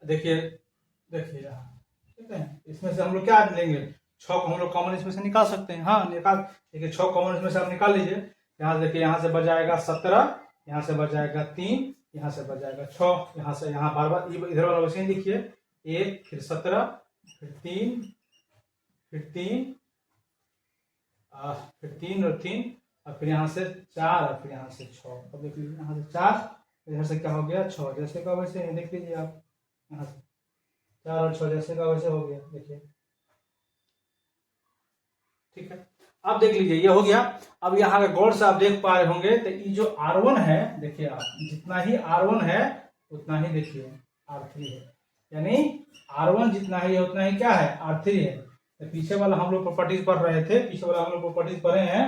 [SPEAKER 1] देखिए यहाँ ठीक है, इसमें से हम लोग क्या लेंगे 6 को हम लोग कॉमन इसमें से निकाल सकते हैं। हाँ निकाल, देखिए 6 कॉमन इसमें से आप निकाल लीजिए। यहाँ से देखिए, यहाँ से बच जाएगा 17, यहाँ से बच जाएगा 3, यहाँ से बच जाएगा 6, यहाँ से यहाँ बार बार इधर वाला वैसे ही लिखिए, 1 फिर 17 फिर 3 फिर 3 फिर 3 और 3 और फिर यहाँ से 4 और फिर यहाँ से 6। अब देख लीजिए, यहाँ से 4 इधर से क्या हो गया 6, जैसे का वैसे देख लीजिए आप, यहाँ से 4 और 6 जैसे का वैसे हो गया, देखिए ठीक है। अब देख लीजिए ये हो गया। अब यहाँ के गौर से आप देख पा रहे होंगे तो ये जो R1 है, देखिए आप जितना ही R1 है उतना ही देखिए R3 है, यानी R1 जितना ही है उतना ही क्या है R3 है। तो पीछे वाला हम लोग प्रॉपर्टीज पढ़ रहे थे, पीछे वाला हम लोग प्रॉपर्टीज पढ़े हैं,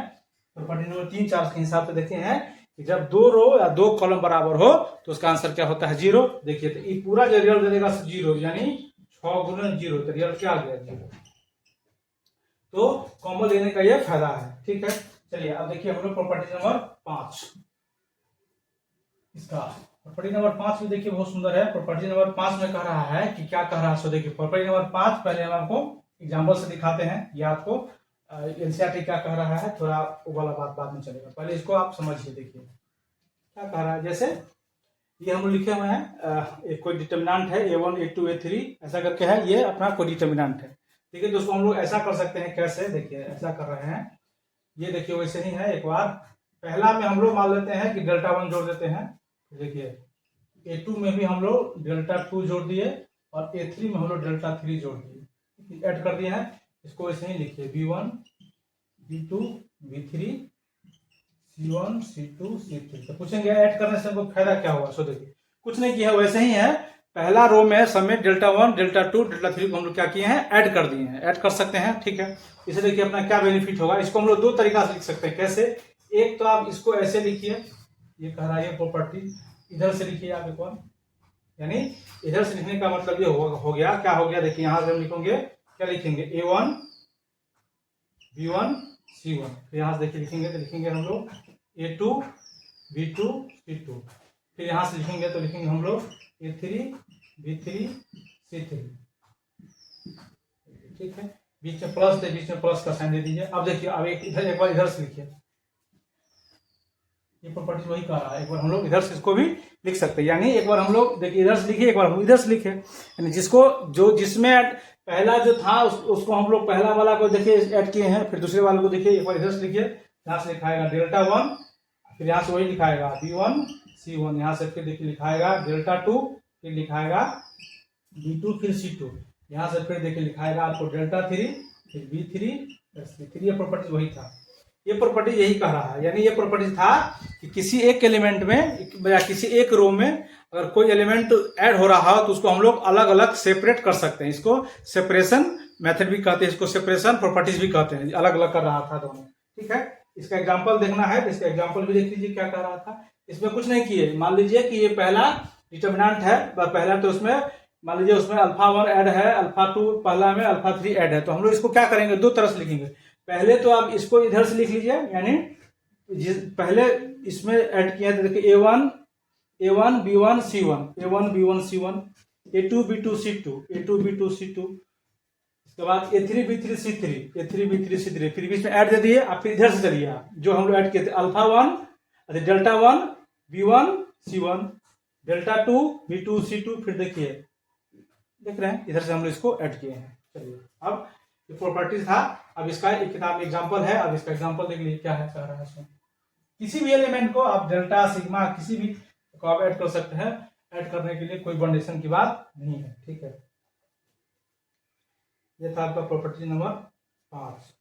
[SPEAKER 1] प्रॉपर्टी नंबर 3, 4 के हिसाब से देखे हैं कि जब 2 रो या 2 कॉलम बराबर हो तो उसका आंसर क्या होता है 0। देखिए तो ये पूरा जो रिजल्ट दे देगा 0, यानी 6 गुना 0, तो रिजल्ट क्या आ गया 0। तो कॉमन लेने का ये फायदा है, ठीक है। चलिए अब देखिए हम लोग प्रॉपर्टी नंबर 5, इसका प्रॉपर्टी नंबर 5 भी देखिए बहुत सुंदर है। प्रॉपर्टी नंबर 5 में कह रहा है कि क्या कह रहा है, सो देखिए प्रॉपर्टी नंबर 5 पहले हम आपको एग्जाम्पल से दिखाते हैं, या आपको एनसीईआरटी क्या कह रहा है, थोड़ा वो वाला बात बाद में चलेगा, पहले इसको आप समझिए। देखिए क्या कह रहा है, जैसे ये हम लिखे हुए हैं एक कोई डिटर्मिनेंट है A1 A2 A3 ऐसा करके है, ये अपना कोई डिटर्मिनेंट है, ठीक है। दोस्तों हम लोग ऐसा कर सकते हैं, कैसे, देखिए ऐसा कर रहे हैं, ये देखिए वैसे ही है। एक बार पहला में हम लोग मान लेते हैं कि डेल्टा 1 जोड़ देते हैं, देखिए A2 में भी हम लोग डेल्टा 2 जोड़ दिए और A3 में हम लोग डेल्टा 3 जोड़ दिए, ऐड कर दिए हैं। इसको वैसे ही लिखिए B1 B2 B3 C1 C2 C3। तो पूछेंगे ऐड करने से हमको फायदा क्या होगा, सो देखिए कुछ नहीं किया, वैसे ही है। पहला रो में समेत डेल्टा 1 डेल्टा 2 डेल्टा 3 को हम लोग क्या किए हैं, ऐड कर दिए हैं, ऐड कर सकते हैं, ठीक है। इसे देखिए अपना क्या बेनिफिट होगा, इसको हम लोग 2 तरीका से लिख सकते हैं। कैसे, एक तो आप इसको ऐसे लिखिए, ये कह रहा है प्रॉपर्टी, इधर से लिखिए आप एक बार, यानी इधर से लिखने का मतलब ये हो गया, क्या हो गया, देखिए यहां से हम लिखेंगे, क्या लिखेंगे A1 B1 C1, फिर यहां से देखिए लिखेंगे तो लिखेंगे हम लोग A2 B2 C2, फिर यहां से लिखेंगे तो लिखेंगे हम लोग A3 B3 C3, ठीक है। बीच में प्लस थे, बीच में प्लस का साइन दे दीजिए। अब देखिए अब एक बार इधर से लिखिए, ये प्रॉपर्टी वही कह रहा है, एक बार हम लोग इधर से इसको भी लिख सकते हैं, यानी एक बार हम लोग देखिए इधर से लिखिए, एक बार हम इधर से लिखे, यानी जिसको जो जिसमें पहला जो था उसको हम लोग पहला वाला को देखिए ऐड किए हैं, फिर दूसरे वाले को देखिए एक बार इधर से लिखिए, यहाँ से लिखाएगा डेल्टा 1, फिर यहाँ से वही लिखाएगा B1 C1, यहाँ से फिर देखिए लिखाएगा डेल्टा 2, फिर लिखाएगा B2 फिर C2, यहाँ से फिर देखिए लिखाएगा आपको डेल्टा 3 फिर B3 फिर C3, ये प्रॉपर्टी वही था, ये प्रॉपर्टी यही कह रहा है। यानी ये प्रॉपर्टी था कि किसी एक एलिमेंट में या किसी एक रो में अगर कोई एलिमेंट ऐड हो रहा हो तो उसको हम लोग अलग अलग सेपरेट कर सकते हैं, इसको सेपरेशन मेथड भी कहते हैं, इसको सेपरेशन प्रॉपर्टीज भी कहते हैं, अलग अलग कर रहा था दोनों, ठीक है। इसका एग्जाम्पल देखना है तो इसका एग्जाम्पल भी देख लीजिए क्या कह रहा था। इसमें कुछ नहीं किए, मान लीजिए कि ये पहला डिटर्मिनेंट है, पहला तो उसमें मान लीजिए उसमें अल्फा 1 ऐड है, अल्फा 2 पहला में, अल्फा 3 ऐड है, तो हम लोग इसको क्या करेंगे, 2 तरह से लिखेंगे। पहले तो आप इसको इधर से लिख लीजिए, यानी पहले इसमें ऐड किया तो देखिए A1 B1 C1 A1 B1 C1 A2 B2 C2 A2 B2 C2, इसके बाद A3 B3 C3 A3 B3 C3, फिर बीच में ऐड दे दिए। आप फिर इधर से चलिए, आप जो हम लोग ऐड किए थे alpha 1 delta 1 B1 C1 delta 2 B2 C2, फिर देखिए देख रहे हैं इधर से हम लोग इसको ऐड किए हैं। चलिए अब ये प्रॉपर्टीज था, अब इसका एक किताब में एग्जांपल है, अब इसका एग्जांपल देख लीजिए क्या है, कह रहा है इसमें किसी भी एलिमेंट को आप डेल्टा सिग्मा किसी भी को आप ऐड कर सकते हैं, ऐड करने के लिए कोई बाउंडेशन की बात नहीं है, ठीक है। ये था आपका प्रॉपर्टी नंबर 5।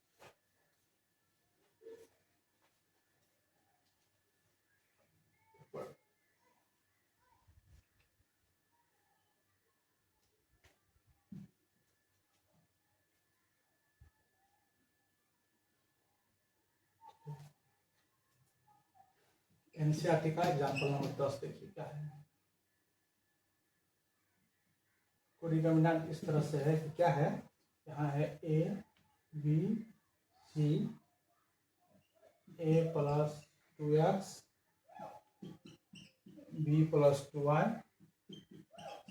[SPEAKER 1] एनसीईआरटी का एग्जांपल नंबर 10 देखिए क्या है। कोई डिटर्मिनेंट इस तरह से है कि क्या है, यहाँ है A B C A plus 2x B plus 2y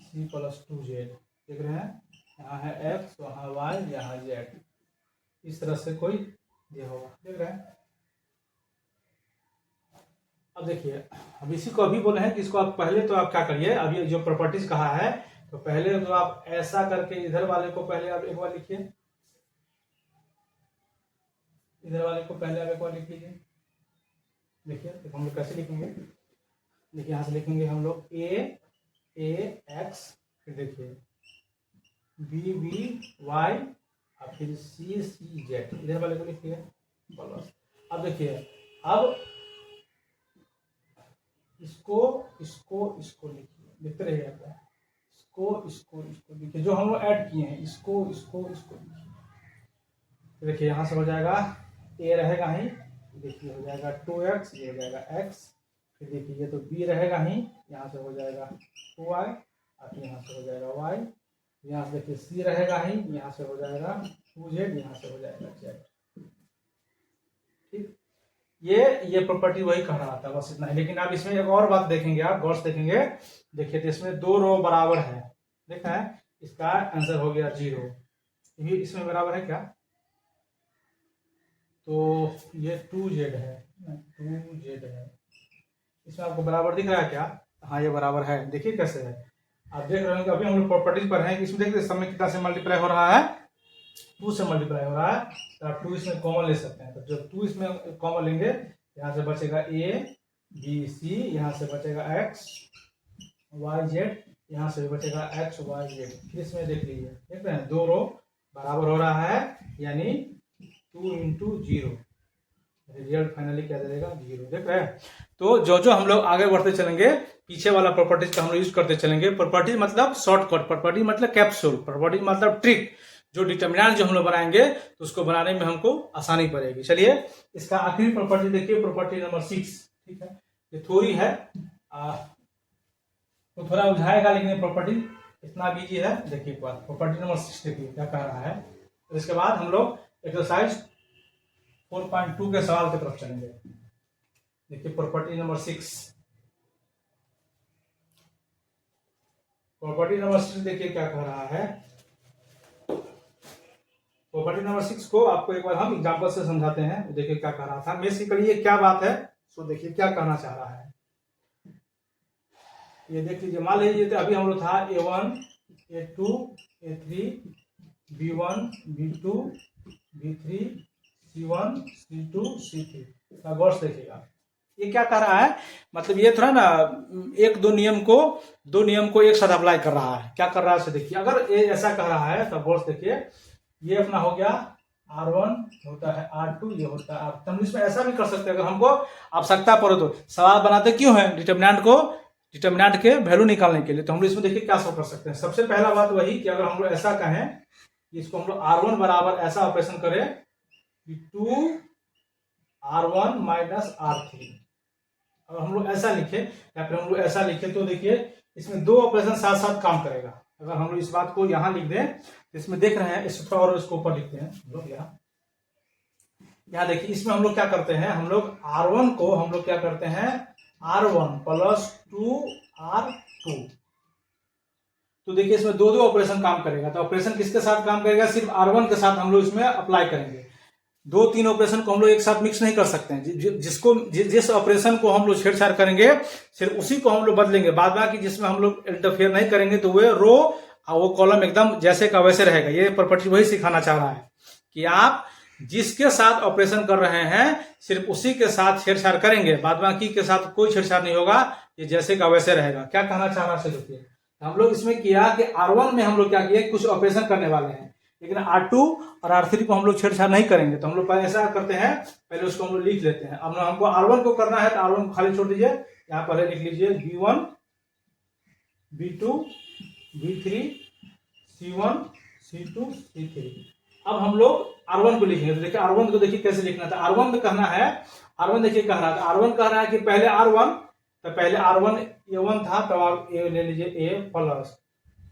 [SPEAKER 1] C plus 2z, देख रहे हैं, यहाँ है x, वहाँ y, यहाँ z, इस तरह से कोई दिया होगा, देख रहे हैं। अब देखिए, अब इसी को अभी बोले हैं कि इसको आप पहले तो आप क्या करिए, अभी जो प्रॉपर्टीज कहा है तो पहले तो आप ऐसा करके इधर वाले को पहले आप एक बार लिखिए, इधर वाले को पहले आप एक बार लिख लीजिए। देखिए तो हम लोग कैसे लिखेंगे, देखिए यहाँ से लिखेंगे हम लोग ए एक्स, फिर देखिए बी वाई और फिर सी जेड, इधर वाले को लिखिए प्लस। अब देखिए, अब इसको लिखिए, लिखते रहिएगा, इसको लिखिए, जो हम लोग ऐड किए हैं इसको लिखिए। देखिए यहाँ से हो जाएगा ए रहेगा ही, देखिए हो जाएगा 2x, ये हो जाएगा x, फिर देखिए ये तो b रहेगा ही, यहाँ से हो जाएगा 2y और यहाँ से हो जाएगा y, यहाँ से देखिए c रहेगा ही, यहाँ से हो जाएगा 2z, यहाँ से हो जाएगा z। ठीक, ये प्रॉपर्टी वही कह रहा था, बस इतना है। लेकिन आप इसमें एक और बात देखेंगे, आप गौर से देखेंगे, देखिए तो इसमें 2 रो बराबर है, देखा है, इसका आंसर हो गया 0। ये इसमें बराबर है क्या, तो ये 2z है, 2z है, इसमें आपको बराबर दिख रहा है क्या, हाँ ये बराबर है। देखिए कैसे है, आप देख रहे हैं कि अभी हम लोग प्रॉपर्टीज पर हैं, इसमें देखते समय कितना से मल्टीप्लाई हो रहा है, 2 से मल्टीप्लाई हो रहा है, तो आप 2 इसमें कॉमन ले सकते हैं। तो जब 2 इसमें कॉमन लेंगे, यहाँ से बचेगा a b c, यहाँ से बचेगा x y z, यहाँ से बचेगा x y z। फिर इसमें देख लीजिए, देख रहे हैं 2 रो बराबर हो रहा है, यानी 2 into 0, रिजल्ट फाइनली क्या दे देगा 0, देख रहे हैं। तो जो हम लोग आगे बढ़ते चलेंगे, पीछे वाला प्रॉपर्टीज का हम लोग यूज करते चलेंगे। प्रॉपर्टी मतलब शॉर्टकट, प्रॉपर्टी मतलब कैप्सूल, प्रॉपर्टी मतलब ट्रिक, जो डिटर्मिनेंट जो हम लोग बनाएंगे तो उसको बनाने में हमको आसानी पड़ेगी। चलिए इसका आखिरी प्रॉपर्टी देखिए, प्रॉपर्टी नंबर 6। ठीक है, ये थोड़ी है तो थोड़ा उलझाएगा, लेकिन प्रॉपर्टी इतना बीजी है। देखिए प्रॉपर्टी नंबर 6 देखिए क्या कह रहा है। तो इसके बाद हम लोग एक्सरसाइज 4.2 के सवाल की तरफ चलेंगे। देखिए प्रॉपर्टी नंबर 6, प्रॉपर्टी नंबर 6 देखिए क्या कह रहा है। प्रॉपर्टी नंबर 6 को आपको एक बार हम एग्जांपल से समझाते हैं। देखिए क्या कह रहा था, बेसिकली ये क्या बात है, सो देखिए क्या कहना चाह रहा है। ये देख लीजिए, मान लीजिए तो अभी हम लोग था A1 A2 A3 B1 B2 B3 C1 C2 C3। गौर से देखिएगा ये क्या कह रहा है, मतलब ये थोड़ा ना दो नियम को एक साथ अप्लाई कर रहा है। क्या कर रहा है देखिए, अगर ये ऐसा कह रहा है तो गौर से देखिए, ये अपना हो गया R1 होता है R2, ये होता है R। हम इसमें ऐसा भी कर सकते हैं, अगर हमको आवश्यकता पड़े तो। सवाल बनाते क्यों है, डिटर्मिनेंट के वैल्यू निकालने के लिए। तो हम लोग इसमें देखिए क्या सब कर सकते हैं। सबसे पहला बात वही कि अगर हम लोग ऐसा कहें कि इसको हम लोग R1 बराबर ऐसा ऑपरेशन करें कि 2R1 माइनस R3, अगर हम लोग ऐसा लिखे या फिर हम लोग ऐसा लिखे तो देखिए इसमें 2 ऑपरेशन साथ साथ काम करेगा। अगर हम लोग इस बात को यहां लिख दें तो इसमें देख रहे हैं, इसको थोड़ा और इसको ऊपर लिखते हैं हम लोग। यहाँ देखिए इसमें हम लोग क्या करते हैं, हम लोग R1 को हम लोग क्या करते हैं R1 प्लस 2R2। तो देखिए इसमें 2 ऑपरेशन काम करेगा। तो ऑपरेशन किसके साथ काम करेगा, सिर्फ R1 के साथ हम लोग इसमें अप्लाई करेंगे। 2-3 ऑपरेशन को हम लोग एक साथ मिक्स नहीं कर सकते हैं। जिस ऑपरेशन को हम लोग छेड़छाड़ करेंगे सिर्फ उसी को हम लोग बदलेंगे। बाद बाकी जिसमें हम लोग इंटरफेयर नहीं करेंगे तो वो रो और वो कॉलम एकदम जैसे का वैसे रहेगा। ये प्रॉपर्टी वही सिखाना चाह रहा है कि आप जिसके साथ ऑपरेशन कर रहे हैं सिर्फ उसी के साथ छेड़छाड़ करेंगे, बाद बाकी के साथ कोई छेड़छाड़ नहीं होगा, ये जैसे का वैसे रहेगा। क्या कहना चाह रहा है देखिए, हम लोग इसमें किया कि R1 में हम लोग क्या किए, कुछ ऑपरेशन करने वाले हैं, लेकिन R2 और R3 को हम लोग छेड़छाड़ नहीं करेंगे। तो हम लोग पहले ऐसा करते हैं, पहले उसको हम लोग लिख लेते हैं। अब हमको R1 को करना है तो R1 को खाली छोड़ दीजिए, यहाँ पहले लिख लीजिए B1 B2 B3 C1 C2 C3। अब हम लोग R1 को लिखेंगे। तो देखिए R1 को देखिए कैसे लिखना था। R1 में कहना है, R1 देखिए कह रहा था, R1 कह रहा है कि पहले R1, तो पहले R1 A1 था, तो आप A ले लीजिए A प्लस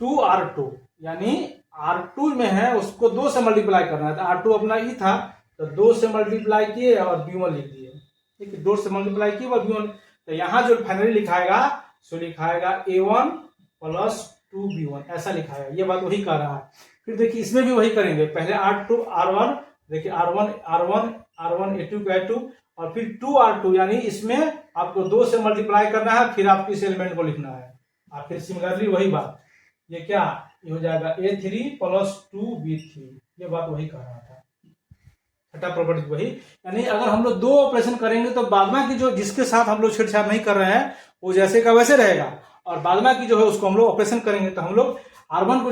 [SPEAKER 1] 2R2, यानी R2 में है उसको 2 से मल्टीप्लाई करना है। तो R2 अपना ई था तो 2 से मल्टीप्लाई किए और B1 लिख दिए। ठीक है, 2 से मल्टीप्लाई किए और B1। तो यहाँ जो फाइनली लिखाएगा सो लिखाएगा A1 प्लस 2B1, ऐसा लिखाएगा। ये बात वही कर रहा है। फिर देखिए इसमें भी वही करेंगे, पहले R1 देखिए R1 A2 का A2 और फिर 2R2, यानी इसमें आपको 2 से मल्टीप्लाई करना है, फिर आपको इस एलिमेंट को लिखना है। और फिर सिमिलरली वही बात, ये क्या, ये हो जाएगा A3 प्लस 2B3, ये बात वही कह रहा था, छठा प्रॉपर्टी वही। यानी अगर हम लोग 2 ऑपरेशन करेंगे तो बाद में की जो जिसके साथ हम लोग छेड़छाड़ नहीं कर रहे हैं वो जैसे का वैसे रहेगा, और बाद में की जो है उसको हम लोग ऑपरेशन करेंगे। तो हम लोग R1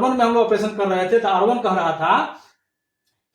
[SPEAKER 1] में हम लोग ऑपरेशन कर रहे थे, तो R1 कह रहा था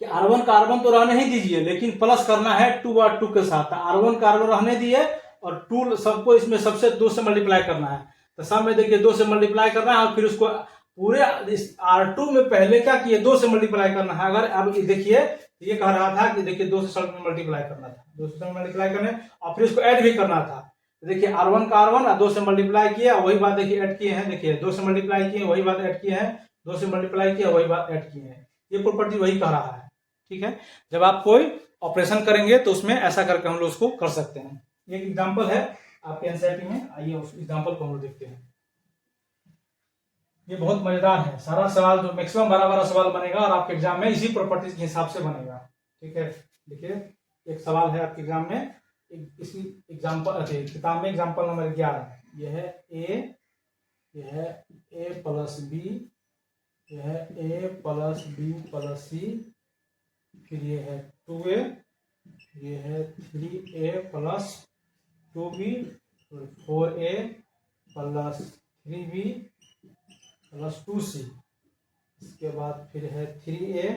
[SPEAKER 1] कि R1 का R1 तो रहने ही दीजिए, लेकिन प्लस करना है 2R2 के साथ। R1 का R1 रहने दिए और 2 सबको इसमें सबसे 2 से मल्टीप्लाई करना है। तो सब में देखिए 2 से मल्टीप्लाई करना है और फिर उसको पूरे R2 में पहले क्या किए, 2 से मल्टीप्लाई करना है। अगर अब देखिए ये कह रहा था कि देखिए 2 से मल्टीप्लाई करना था, 2 से मल्टीप्लाई करने और फिर उसको ऐड भी करना था। देखिए R1 का R1 और 2 से मल्टीप्लाई किया, वही बात देखिए ऐड किए हैं, देखिए 2 से मल्टीप्लाई किए वही बात ऐड किए हैं, 2 से मल्टीप्लाई किया वही बात ऐड किए हैं। ये प्रॉपर्टी वही कह रहा है, ठीक है। जब आप कोई ऑपरेशन करेंगे तो उसमें ऐसा करके हम लोग उसको कर सकते हैं। एक एग्जांपल है आपके एनसीईआरटी में, आइए उस एग्जांपल को हम लोग देखते हैं। ये बहुत मजेदार है, सारा सवाल जो मैक्सिमम 12 सवाल बनेगा और आपके एग्जाम में इसी प्रॉपर्टीज के हिसाब से बनेगा, ठीक है। देखिए एक सवाल है आपके एग्जाम में, इसी एग्जाम्पल किताब में एग्जाम्पल नंबर 11, यह है ए प्लस बी, यह है ए प्लस बी प्लस सी, फिर ये है 2a, ये है 3a plus 2b, 4a plus 3b plus 2c, इसके बाद फिर है 3a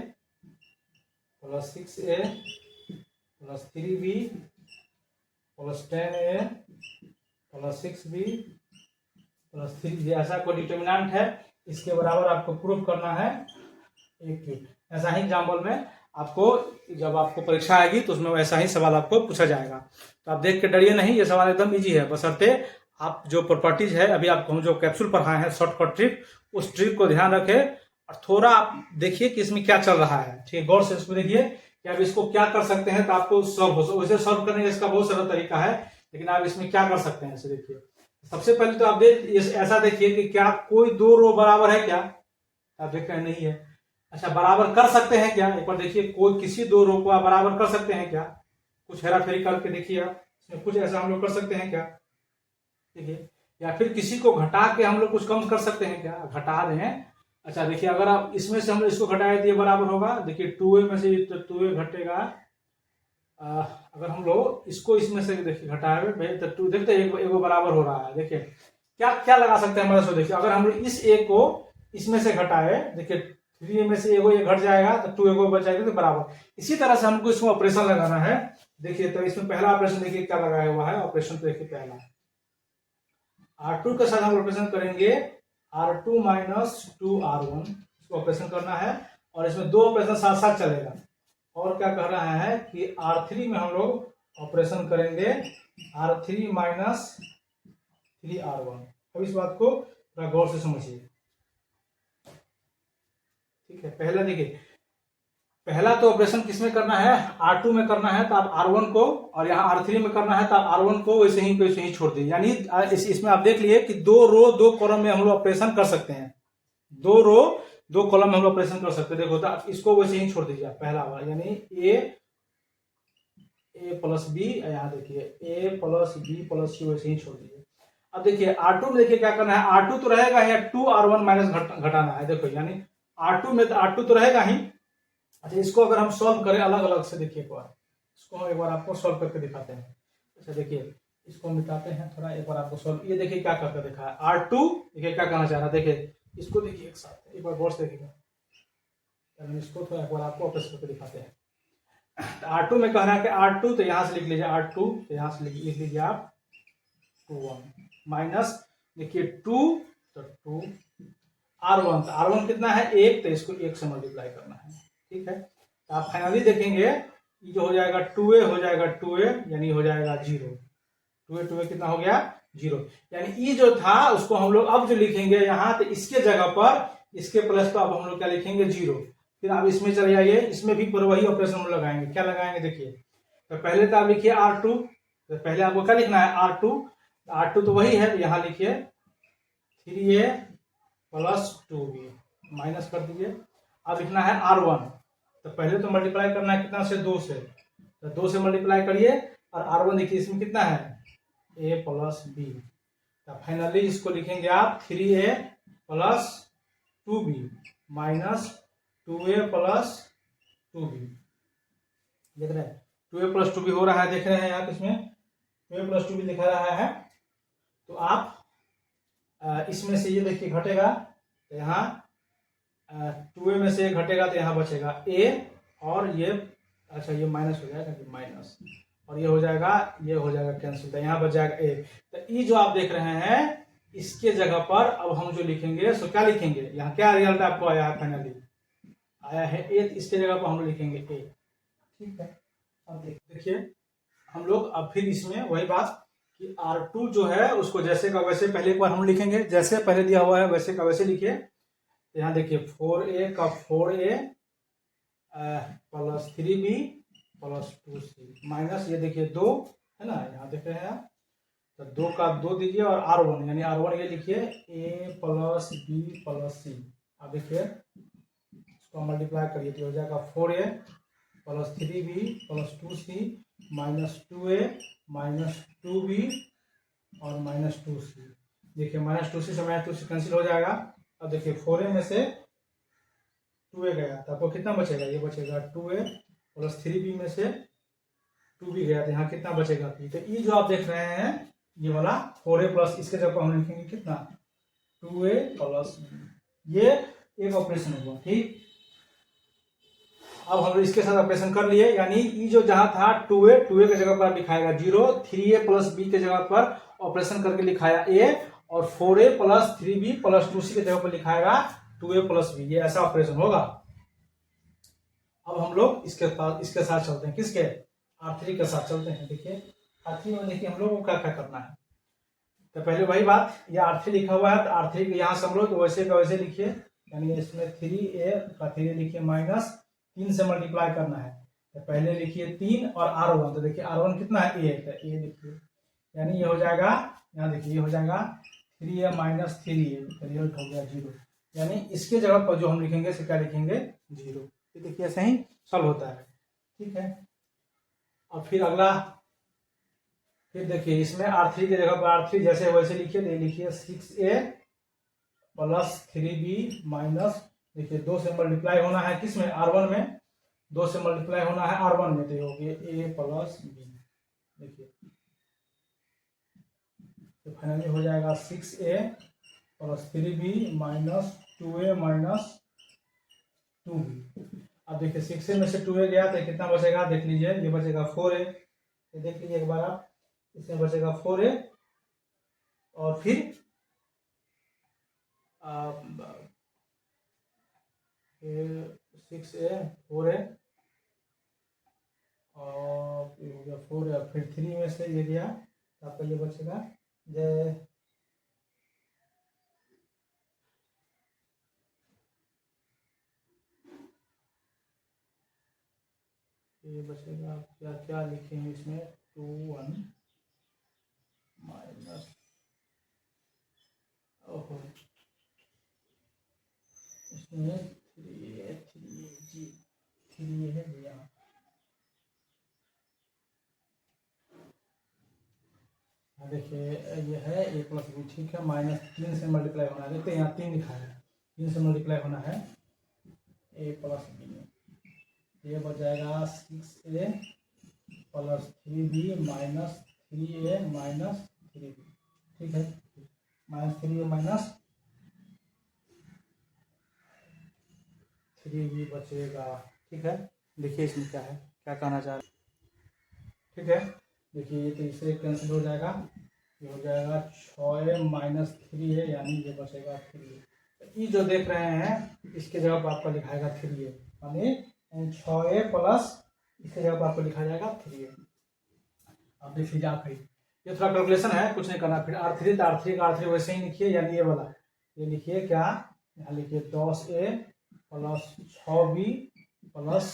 [SPEAKER 1] plus 6a plus 3b plus 10a plus 6b plus 3b। ऐसा कोई डिटर्मिनेंट है, इसके बराबर आपको प्रूफ करना है एक। ऐसा ही एग्जाम्पल में आपको जब आपको परीक्षा आएगी तो उसमें वैसा ही सवाल आपको पूछा जाएगा। तो आप देख के डरिए नहीं, ये सवाल एकदम इजी है, बशर्ते आप जो प्रॉपर्टीज है अभी आपको हम जो कैप्सूल पढ़ाए हैं शॉर्टकट ट्रिक, उस ट्रिक को ध्यान रखें और थोड़ा आप देखिए कि इसमें क्या चल रहा है, ठीक है। गौर से इसको देखिए कि आप इसको क्या कर सकते हैं, तो आपको सॉल्व हो, वैसे सॉल्व करने का इसका बहुत सारा तरीका है, लेकिन आप इसमें क्या कर सकते हैं इसे देखिए। सबसे पहले तो आप ऐसा देखिए कि क्या कोई 2 रो बराबर है क्या, आप देख रहे हैं नहीं है। अच्छा बराबर कर सकते हैं क्या, एक बार देखिए कोई किसी 2 रो को आप बराबर कर सकते हैं क्या, कुछ हेरा फेरी करके देखिए आप, इसमें कुछ ऐसा हम लोग कर सकते हैं क्या, देखिए। या फिर किसी को घटा के हम लोग कुछ कम कर सकते हैं क्या, घटा दें। अच्छा देखिए अगर आप इसमें से हम लोग इसको घटाए दिए बराबर होगा, देखिए 2a में से 2a घटेगा, अगर हम लोग इसको इसमें से देखिए घटाए तो 2 देखते हैं एक बराबर हो रहा है। देखिए क्या क्या लगा सकते हैं हमारे, देखिए अगर हम लोग इस a को इसमें से घटाए, देखिए 3 में से ये घट जाएगा तो 2 बच जाएगा तो बराबर। इसी तरह से हमको इसमें ऑपरेशन लगाना है। देखिए तो इसमें पहला ऑपरेशन देखिए क्या लगाया हुआ है, ऑपरेशन तो देखिए पहला R2 के साथ हम ऑपरेशन करेंगे R2 माइनस 2R1, इसको ऑपरेशन करना है और इसमें 2 ऑपरेशन साथ साथ चलेगा। और क्या कह रहा है कि R3 में हम लोग ऑपरेशन करेंगे R3 माइनस 3R1। अब इस बात को थोड़ा गौर से समझिए, ठीक है। पहला देखिए, पहला तो ऑपरेशन किसमें करना है, R2 में करना है, तो आप R1 को, और यहाँ R3 में करना है तो आप R1 को वैसे ही छोड़ दीजिए। यानी इसमें आप देख लिए कि 2 रो 2 कॉलम में हम लोग ऑपरेशन कर सकते हैं, 2 रो 2 कॉलम में हम लोग ऑपरेशन कर सकते हैं। देखो तो आप इसको वैसे ही छोड़ दीजिए, पहला वाला यानी a प्लस बी, यहाँ देखिए a प्लस बी प्लस सी वैसे ही छोड़ दीजिए। अब देखिए R2 में देखिए क्या करना है, R2 तो रहेगा ही, 2R1 माइनस घटाना है। देखो यानी R2 में तो R2 तो रहेगा ही। अच्छा इसको अगर हम सॉल्व करें अलग अलग से, देखिए एक बार इसको हम एक बार आपको सॉल्व करके दिखाते हैं। अच्छा देखिए इसको मिटाते हैं थोड़ा, एक बार आपको सॉल्व, ये देखिए क्या करके देखा है R2, देखिए क्या कहना चाह रहा है, देखिए इसको देखिए एक साथ एक बार गौर से देखिएगा, इसको थोड़ा एक बार आपको वापस करके दिखाते हैं। तो R2 में कह रहा है कि R2, तो यहाँ से लिख लीजिए R2, तो यहाँ से लिख लीजिए आप 2 माइनस देखिए 2, तो 2 R1, तो R1 कितना है 1, तो इसको 1 से मल्टीप्लाई करना है, ठीक है। तो आप फाइनली देखेंगे ये जो हो जाएगा 2a हो जाएगा 2a, यानी हो जाएगा 0, 2a कितना हो गया 0। यानी ये जो था उसको हम लोग अब जो लिखेंगे यहाँ, तो इसके जगह पर इसके प्लस तो अब हम लोग क्या लिखेंगे 0। फिर आप इसमें चले जाइए, इसमें भी वही ऑपरेशन हम लगाएंगे, क्या लगाएंगे देखिए। तो पहले तो आप लिखिए R2, तो पहले आपको क्या लिखना है R2 तो वही है, यहाँ लिखिए 3a प्लस 2b माइनस कर दीजिए। अब लिखना है R1, तो पहले तो मल्टीप्लाई करना है कितना से, 2 से, तो 2 से मल्टीप्लाई करिए और R1 देखिए इसमें कितना है, a प्लस बी। तो फाइनली इसको लिखेंगे आप 3a plus 2b minus 2a plus 2b। देख रहे हैं 2a प्लस 2b हो रहा है, देख रहे हैं आप इसमें 2a प्लस 2b दिखा रहा है। तो आप इसमें से ये देखिए घटेगा, तो यहाँ 2a में से ये घटेगा तो यहाँ बचेगा a, और ये अच्छा ये माइनस हो जाएगा, ये माइनस, और ये हो जाएगा कैंसिल, तो यहाँ बच जाएगा a। तो ये जो आप देख रहे हैं इसके जगह पर अब हम जो लिखेंगे सो क्या लिखेंगे, यहाँ क्या रिजल्ट आपको आया है, फाइनली आया है a, इसके जगह पर हम लिखेंगे a। ठीक है, अब देखिए हम लोग अब फिर इसमें वही बात कि R2 जो है उसको जैसे का वैसे पहले एक बार हम लिखेंगे, जैसे पहले दिया हुआ है वैसे का वैसे लिखिए। तो यहाँ देखिए 4a का 4a plus 3b plus 2c minus ये देखिए 2 है ना, यहाँ देख रहे हैं आप, तो 2 का 2 दीजिए और R1 यानी R1 ये लिखिए a plus b plus c। अब देखिए इसको मल्टीप्लाई करिए तो हो जाएगा 4a plus 3b plus 2c minus 2a minus 2b और माइनस 2c। देखिए माइनस 2c से माइनस 2c कैंसिल हो जाएगा। अब देखिए 4a में से 2a गया तो आपको कितना बचेगा, ये बचेगा 2a प्लस 3b में से 2b गया तो यहाँ कितना बचेगा p। तो ये जो आप देख रहे हैं ये वाला 4a प्लस, इसके जगह हम लिखेंगे कितना 2a प्लस b, ये एक ऑपरेशन हुआ। ठीक, अब हम इसके साथ ऑपरेशन कर लिए, यानी ये जो जहां था 2a के जगह पर लिखाएगा 0, 3a प्लस b के जगह पर ऑपरेशन करके लिखाया a, और 4a plus 3b plus 2c के जगह पर लिखाएगा 2a प्लस b, ये ऐसा ऑपरेशन होगा। अब हम लोग इसके साथ चलते हैं, किसके, R3 के साथ चलते हैं। देखिए R3 में देखिए हम लोग को क्या क्या करना है। तो पहले वही बात, ये R3 लिखा हुआ है तो R3 के यहाँ से हम लोग वैसे का वैसे लिखिए, यानी इसमें 3a का 3 लिखिए माइनस 3 से मल्टीप्लाई करना है, तो पहले लिखिए 3 और R1, तो देखिए R1 कितना है a, तो a लिखिए, यानी ये हो जाएगा, यहाँ देखिए ये हो जाएगा 3a माइनस 3a, तो रिजल्ट हो गया 0, यानी इसके जगह पर जो हम लिखेंगे इसे क्या लिखेंगे 0। तो देखिए ऐसे ही सॉल्व होता है। ठीक है, अब फिर अगला, फिर देखिए इसमें R3 की जगह पर R3 जैसे वैसे लिखिए, तो लिखिए 6a प्लस 3b माइनस, देखिए 2 से मल्टीप्लाई होना है किसमें, R1 में, 2 से मल्टीप्लाई होना है R1 में, तो ये हो गया a प्लस b। देखिए तो फाइनली हो जाएगा 6a plus 3b minus 2a minus 2b। अब देखिए 6a में से 2a गया तो कितना बचेगा, देख लीजिए ये बचेगा 4a, ये देख लीजिए एक बार आप, इसमें बचेगा 4a, और फिर 6a 4a और ये हो गया 4a, फिर 3 में से ये गया तो आपका ये बचेगा ये बचेगा, क्या क्या लिखे हैं इसमें, 2 1 माइनस, ओहो इसमें 3 है भैया, देखिए ये है a प्लस बी। ठीक है, माइनस 3 से मल्टीप्लाई होना है, देखते हैं यहाँ 3 लिखा है, 3 से मल्टीप्लाई होना है a प्लस बी में, ये बच जाएगा 6a plus 3b minus 3a minus 3b। ठीक है, माइनस 3a माइनस 3b बचेगा। ठीक है, देखिए इसमें क्या है, क्या कहना चाह रहे हैं। ठीक है, देखिए ये तीसरे कैंसिल हो जाएगा, ये हो जाएगा 6a माइनस 3 है, यानी ये बचेगा 3a। ये जो देख रहे हैं इसके जगह पर आपका लिखाएगा 3a, यानी 6a प्लस इसके जगह पर आपको लिखा जाएगा 3a। अब देख लीजिए आखिरी, ये थोड़ा कैलकुलेशन है, कुछ नहीं करना। फिर R3 तो R3 का R3 वैसे ही लिखिए, यानी ये वाला ये लिखिए क्या, यहाँ लिखिए 10a plus 6b plus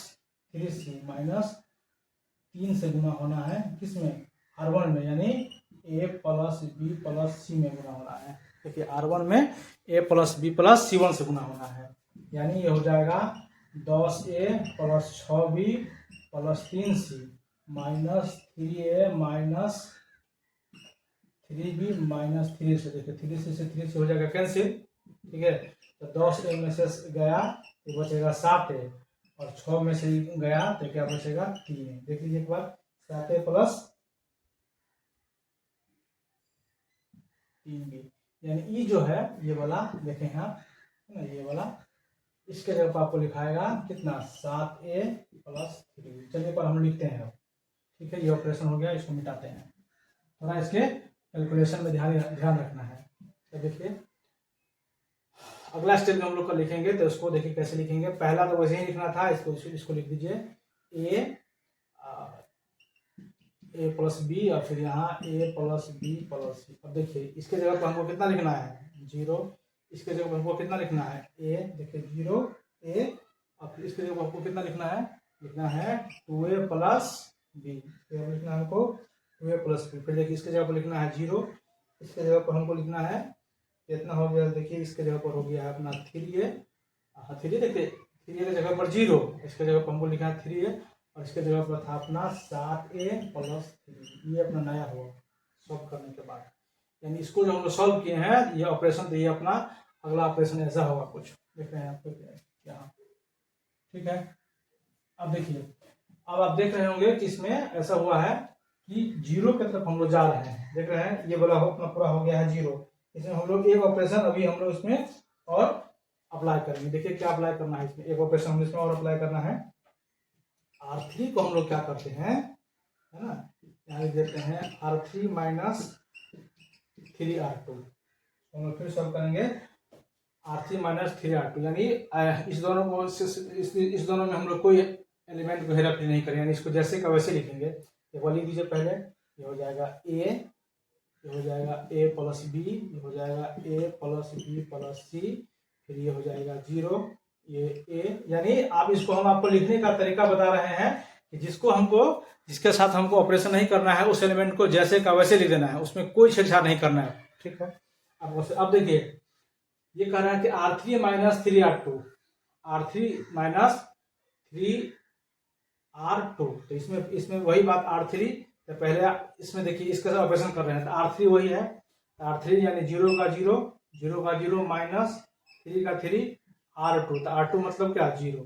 [SPEAKER 1] 3c minus 3 से गुना होना है किसमें, R1 में, यानी a plus b plus c में गुना होना है। देखिए R1 में a plus b plus c1 से गुना होना है, यानी ये हो जाएगा 10A plus 6B plus 3C minus 3A minus 3B minus 3C। देखिए 3C से 3C हो जाएगा कैंसिल, ठीक है। तो 10A में से गया तो बचेगा 7A और 6 में से गया तो क्या बचेगा 3A। देख लीजिए एक बार, 7A प्लस 3B, यानी ई जो है ये वाला देखें यहाँ ना, ये वाला इसके जगह पर आपको लिखाएगा कितना 7A प्लस 3। चलिए पर हम लिखते हैं, ठीक है। ये ऑपरेशन हो गया, इसको मिटाते हैं। थोड़ा इसके कैलकुलेशन में ध्यान रखना है। तो देखिए अगला स्टेप में हम लोग का लिखेंगे तो उसको देखिए कैसे लिखेंगे। पहला तो वैसे ही लिखना था, इसको लिख दीजिए ए प्लस बी और फिर यहाँ ए प्लस बी प्लस सी। अब देखिए इसके जगह पर हमको कितना लिखना है 0, इसके जगह पर हमको कितना लिखना है ए, देखिए 0A और फिर इसके जगह पर हमको कितना लिखना है 2A प्लस बी, लिखना है हमको 2A प्लस बी। फिर देखिए इसके जगह पर लिखना है 0, इसके जगह पर हमको लिखना है कितना हो गया, देखिए इसके जगह पर हो गया है अपना 3A, 3 देखिए 3A की जगह पर 0, इसके जगह पर हमको लिखा है 3A और इसके जगह पर था अपना 7A प्लस 3। ये अपना नया हुआ सॉल्व करने के बाद, यानी इसको जो हम लोग सॉल्व किए हैं ये ऑपरेशन, तो ये अपना अगला ऑपरेशन ऐसा होगा कुछ, देख रहे हैं आपको यहाँ, ठीक है। अब देखिए, अब आप देख रहे होंगे कि इसमें ऐसा हुआ है कि 0 की तरफ हम लोग जा रहे हैं, देख रहे हैं ये वाला अपना पूरा हो गया है 0। इसमें हम लोग एक ऑपरेशन अभी हम लोग इसमें और अप्लाई करेंगे। देखिए क्या अप्लाई करना है इसमें, एक ऑपरेशन हम इसमें और अप्लाई करना है। R3 को हम लोग क्या करते हैं, है ना, यहाँ देते हैं R3 माइनस 3R2। हम लोग फिर सॉल्व करेंगे R3 माइनस 3R2, यानी इस दोनों को इस दोनों में हम लोग कोई एलिमेंट को हेराफेरी नहीं करेंगे, यानी इसको जैसे का वैसे लिखेंगे। ये वाली दीजिए पहले, ये हो जाएगा A, ये हो जाएगा A प्लस B, ये हो जाएगा A plus B plus C, फिर ये हो जाएगा 0, ये A। यानी आप इसको हम आपको लिखने का तरीका बता रहे हैं कि जिसके साथ हमको ऑपरेशन नहीं करना है उस एलिमेंट को जैसे का वैसे लिख देना है, उसमें कोई छेड़छाड़ नहीं करना है, ठीक है। अब देखिए ये कह रहा है कि R3 minus 3R2, R3 minus 3R2, तो इसमें वही बात R3, तो पहले इसमें देखिए इसका ऑपरेशन कर रहे हैं तो R3 वही है, तो R3 यानी 0 का 0, 0 का 0 माइनस 3 का 3 R2, तो R2 मतलब क्या 0,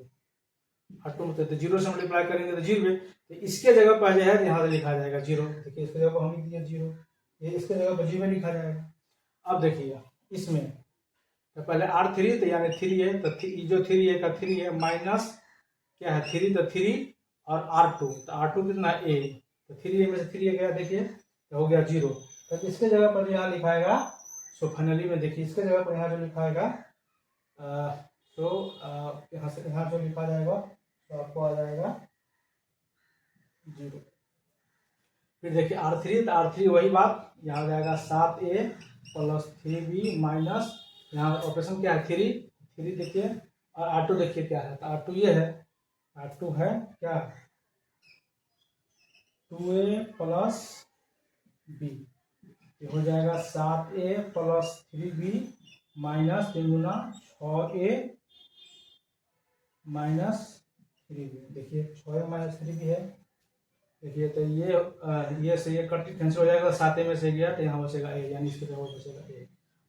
[SPEAKER 1] R2 मतलब तो 0 से मल्टीप्लाई करेंगे तो 0, तो इसके जगह पर जो है यहाँ से लिखा जाएगा 0। देखिए इसके जगह पर हम लिख दिए 0, ये इसके जगह पर 0 लिखा जाएगा। अब देखिए इसमें तो पहले R3 तो यानी 3 है, तो जो 3 है का 3 है माइनस क्या है 3, तो 3 और R2, तो R2 कितना A, तो 3 में से 3 गया, देखिए तो हो गया 0। तो इसके जगह पर यहाँ लिखाएगा, सो फाइनली में देखिए इसके जगह पर यहाँ जो लिखाएगा तो यहाँ से यहाँ जो लिखा जाएगा तो आपको आ जाएगा 0। फिर देखिए R3, तो R3 वही बात, यहाँ आ जाएगा 7A प्लस 3B माइनस, यहाँ ऑपरेशन क्या है 3 देखिए, और R2 देखिए क्या है, तो R2 ये है, R2 है क्या 2A प्लस B, ये हो जाएगा 7A प्लस 3B माइनस 3 गुना 6A माइनस 3B। देखिए 6A माइनस 3B है, देखिए तो ये से ये कैंसिल हो जाएगा, 7A में से गया तो यहाँ बचेगा A, यानी इसके जगह बचेगा A।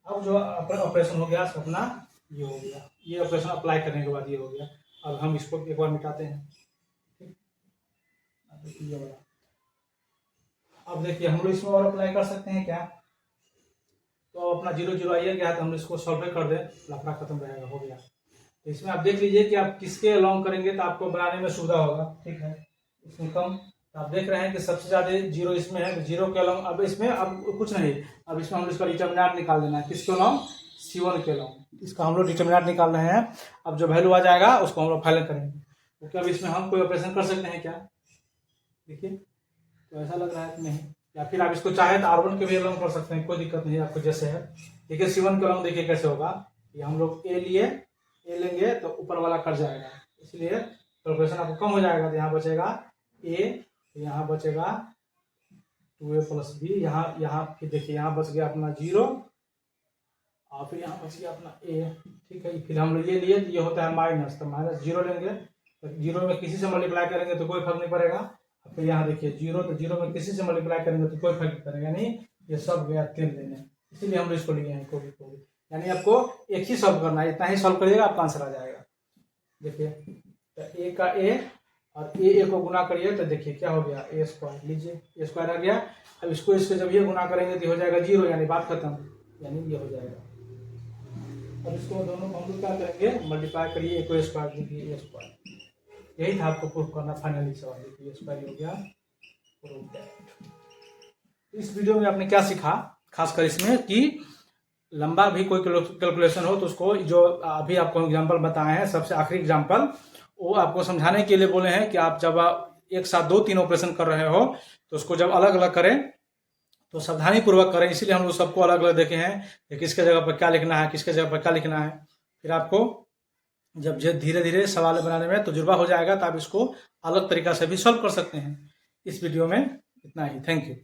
[SPEAKER 1] अब जो ऑपरेशन हो गया अपना ये हो गया, ये ऑपरेशन अप्लाई करने के बाद ये हो गया। अब हम इसको एक बार मिटाते हैं, ठीक, ये वाला। अब देखिए हम लोग इसमें और अप्लाई कर सकते हैं क्या, तो अपना 0 0 आइए गया तो हम इसको सॉल्व कर दें, लफड़ा खत्म रहेगा, हो गया। तो इसमें आप देख लीजिए कि आप किसके अलोंग करेंगे तो आपको बनाने में सुविधा होगा, ठीक है। इसमें कम तो आप देख रहे हैं कि सबसे ज्यादा 0 इसमें है, 0 के अलोंग अब इसमें अब कुछ नहीं, अब इसमें हम इसका डिटर्मिनेंट निकाल देना है, किसके अलोंग C1 के अलोंग, इसका हम लोग डिटर्मिनेंट निकाल रहे हैं। अब जो वैल्यू आ जाएगा उसको हम लोग फाइनल करेंगे। तो क्या अब इसमें हम कोई ऑपरेशन कर सकते हैं क्या, देखिए तो ऐसा लग रहा है कि नहीं, या फिर आप इसको चाहे तो R1 के भी अलोंग कर सकते हैं, कोई दिक्कत नहीं आपको जैसे है। देखिए C1 के अलोंग देखिए कैसे होगा, ये हम लोग A लेंगे तो ऊपर वाला कट जाएगा, इसलिए कैलकुलेशन आपको कम हो जाएगा, तो यहाँ बचेगा A, यहाँ बचेगा 2A प्लस B, यहाँ फिर देखिए यहाँ बच गया अपना 0 और फिर यहाँ बच गया अपना ए, ठीक है। फिर हम ये लिए, ये होता है माइनस, तो माइनस 0 लेंगे, तो 0 में किसी से मल्टीप्लाई करेंगे तो कोई फर्क नहीं पड़ेगा। फिर यहाँ देखिए 0, तो 0 में किसी से मल्टीप्लाई करेंगे तो कोई फर्क नहीं पड़ेगा, नहीं ये सब गया 3 लेने, इसीलिए हम इसको लिए हैं कोई। यानी आपको एक ही सॉल्व करना है, इतना ही सॉल्व करिएगा आपका आंसर आ जाएगा। देखिए तो ए का ए और ए को गुना करिए तो देखिए क्या हो गया, ए स्क्वायर, लीजिए ए स्क्वायर आ गया। अब इसको इसको जब ये गुना करेंगे तो हो जाएगा 0, यानी बात खत्म, यानी ये हो जाएगा। अब इसको दोनों को हम लोग क्या करेंगे, मल्टीप्लाई करिए, ए स्क्वायर देखिए ए स्क्वायर, यही था आपको प्रूफ करना फाइनली सवाल। देखिए ए स्क्वायर हो गया प्रूफ। इस वीडियो में आपने क्या सीखा, खासकर इसमें कि लंबा भी कोई कैलकुलेशन हो तो उसको, जो अभी आपको एग्जांपल बताए हैं सबसे आखिरी एग्जांपल, वो आपको समझाने के लिए बोले हैं कि आप जब एक साथ 2-3 ऑपरेशन कर रहे हो तो उसको जब अलग अलग करें तो सावधानी पूर्वक करें। इसीलिए हम लोग सबको अलग अलग देखे हैं कि किसके जगह पर क्या लिखना है, किसके जगह पर क्या लिखना है। फिर आपको जब धीरे धीरे सवाल बनाने में तजुर्बा हो जाएगा तो आप इसको अलग तरीका से भी सॉल्व कर सकते हैं। इस वीडियो में इतना ही, थैंक यू।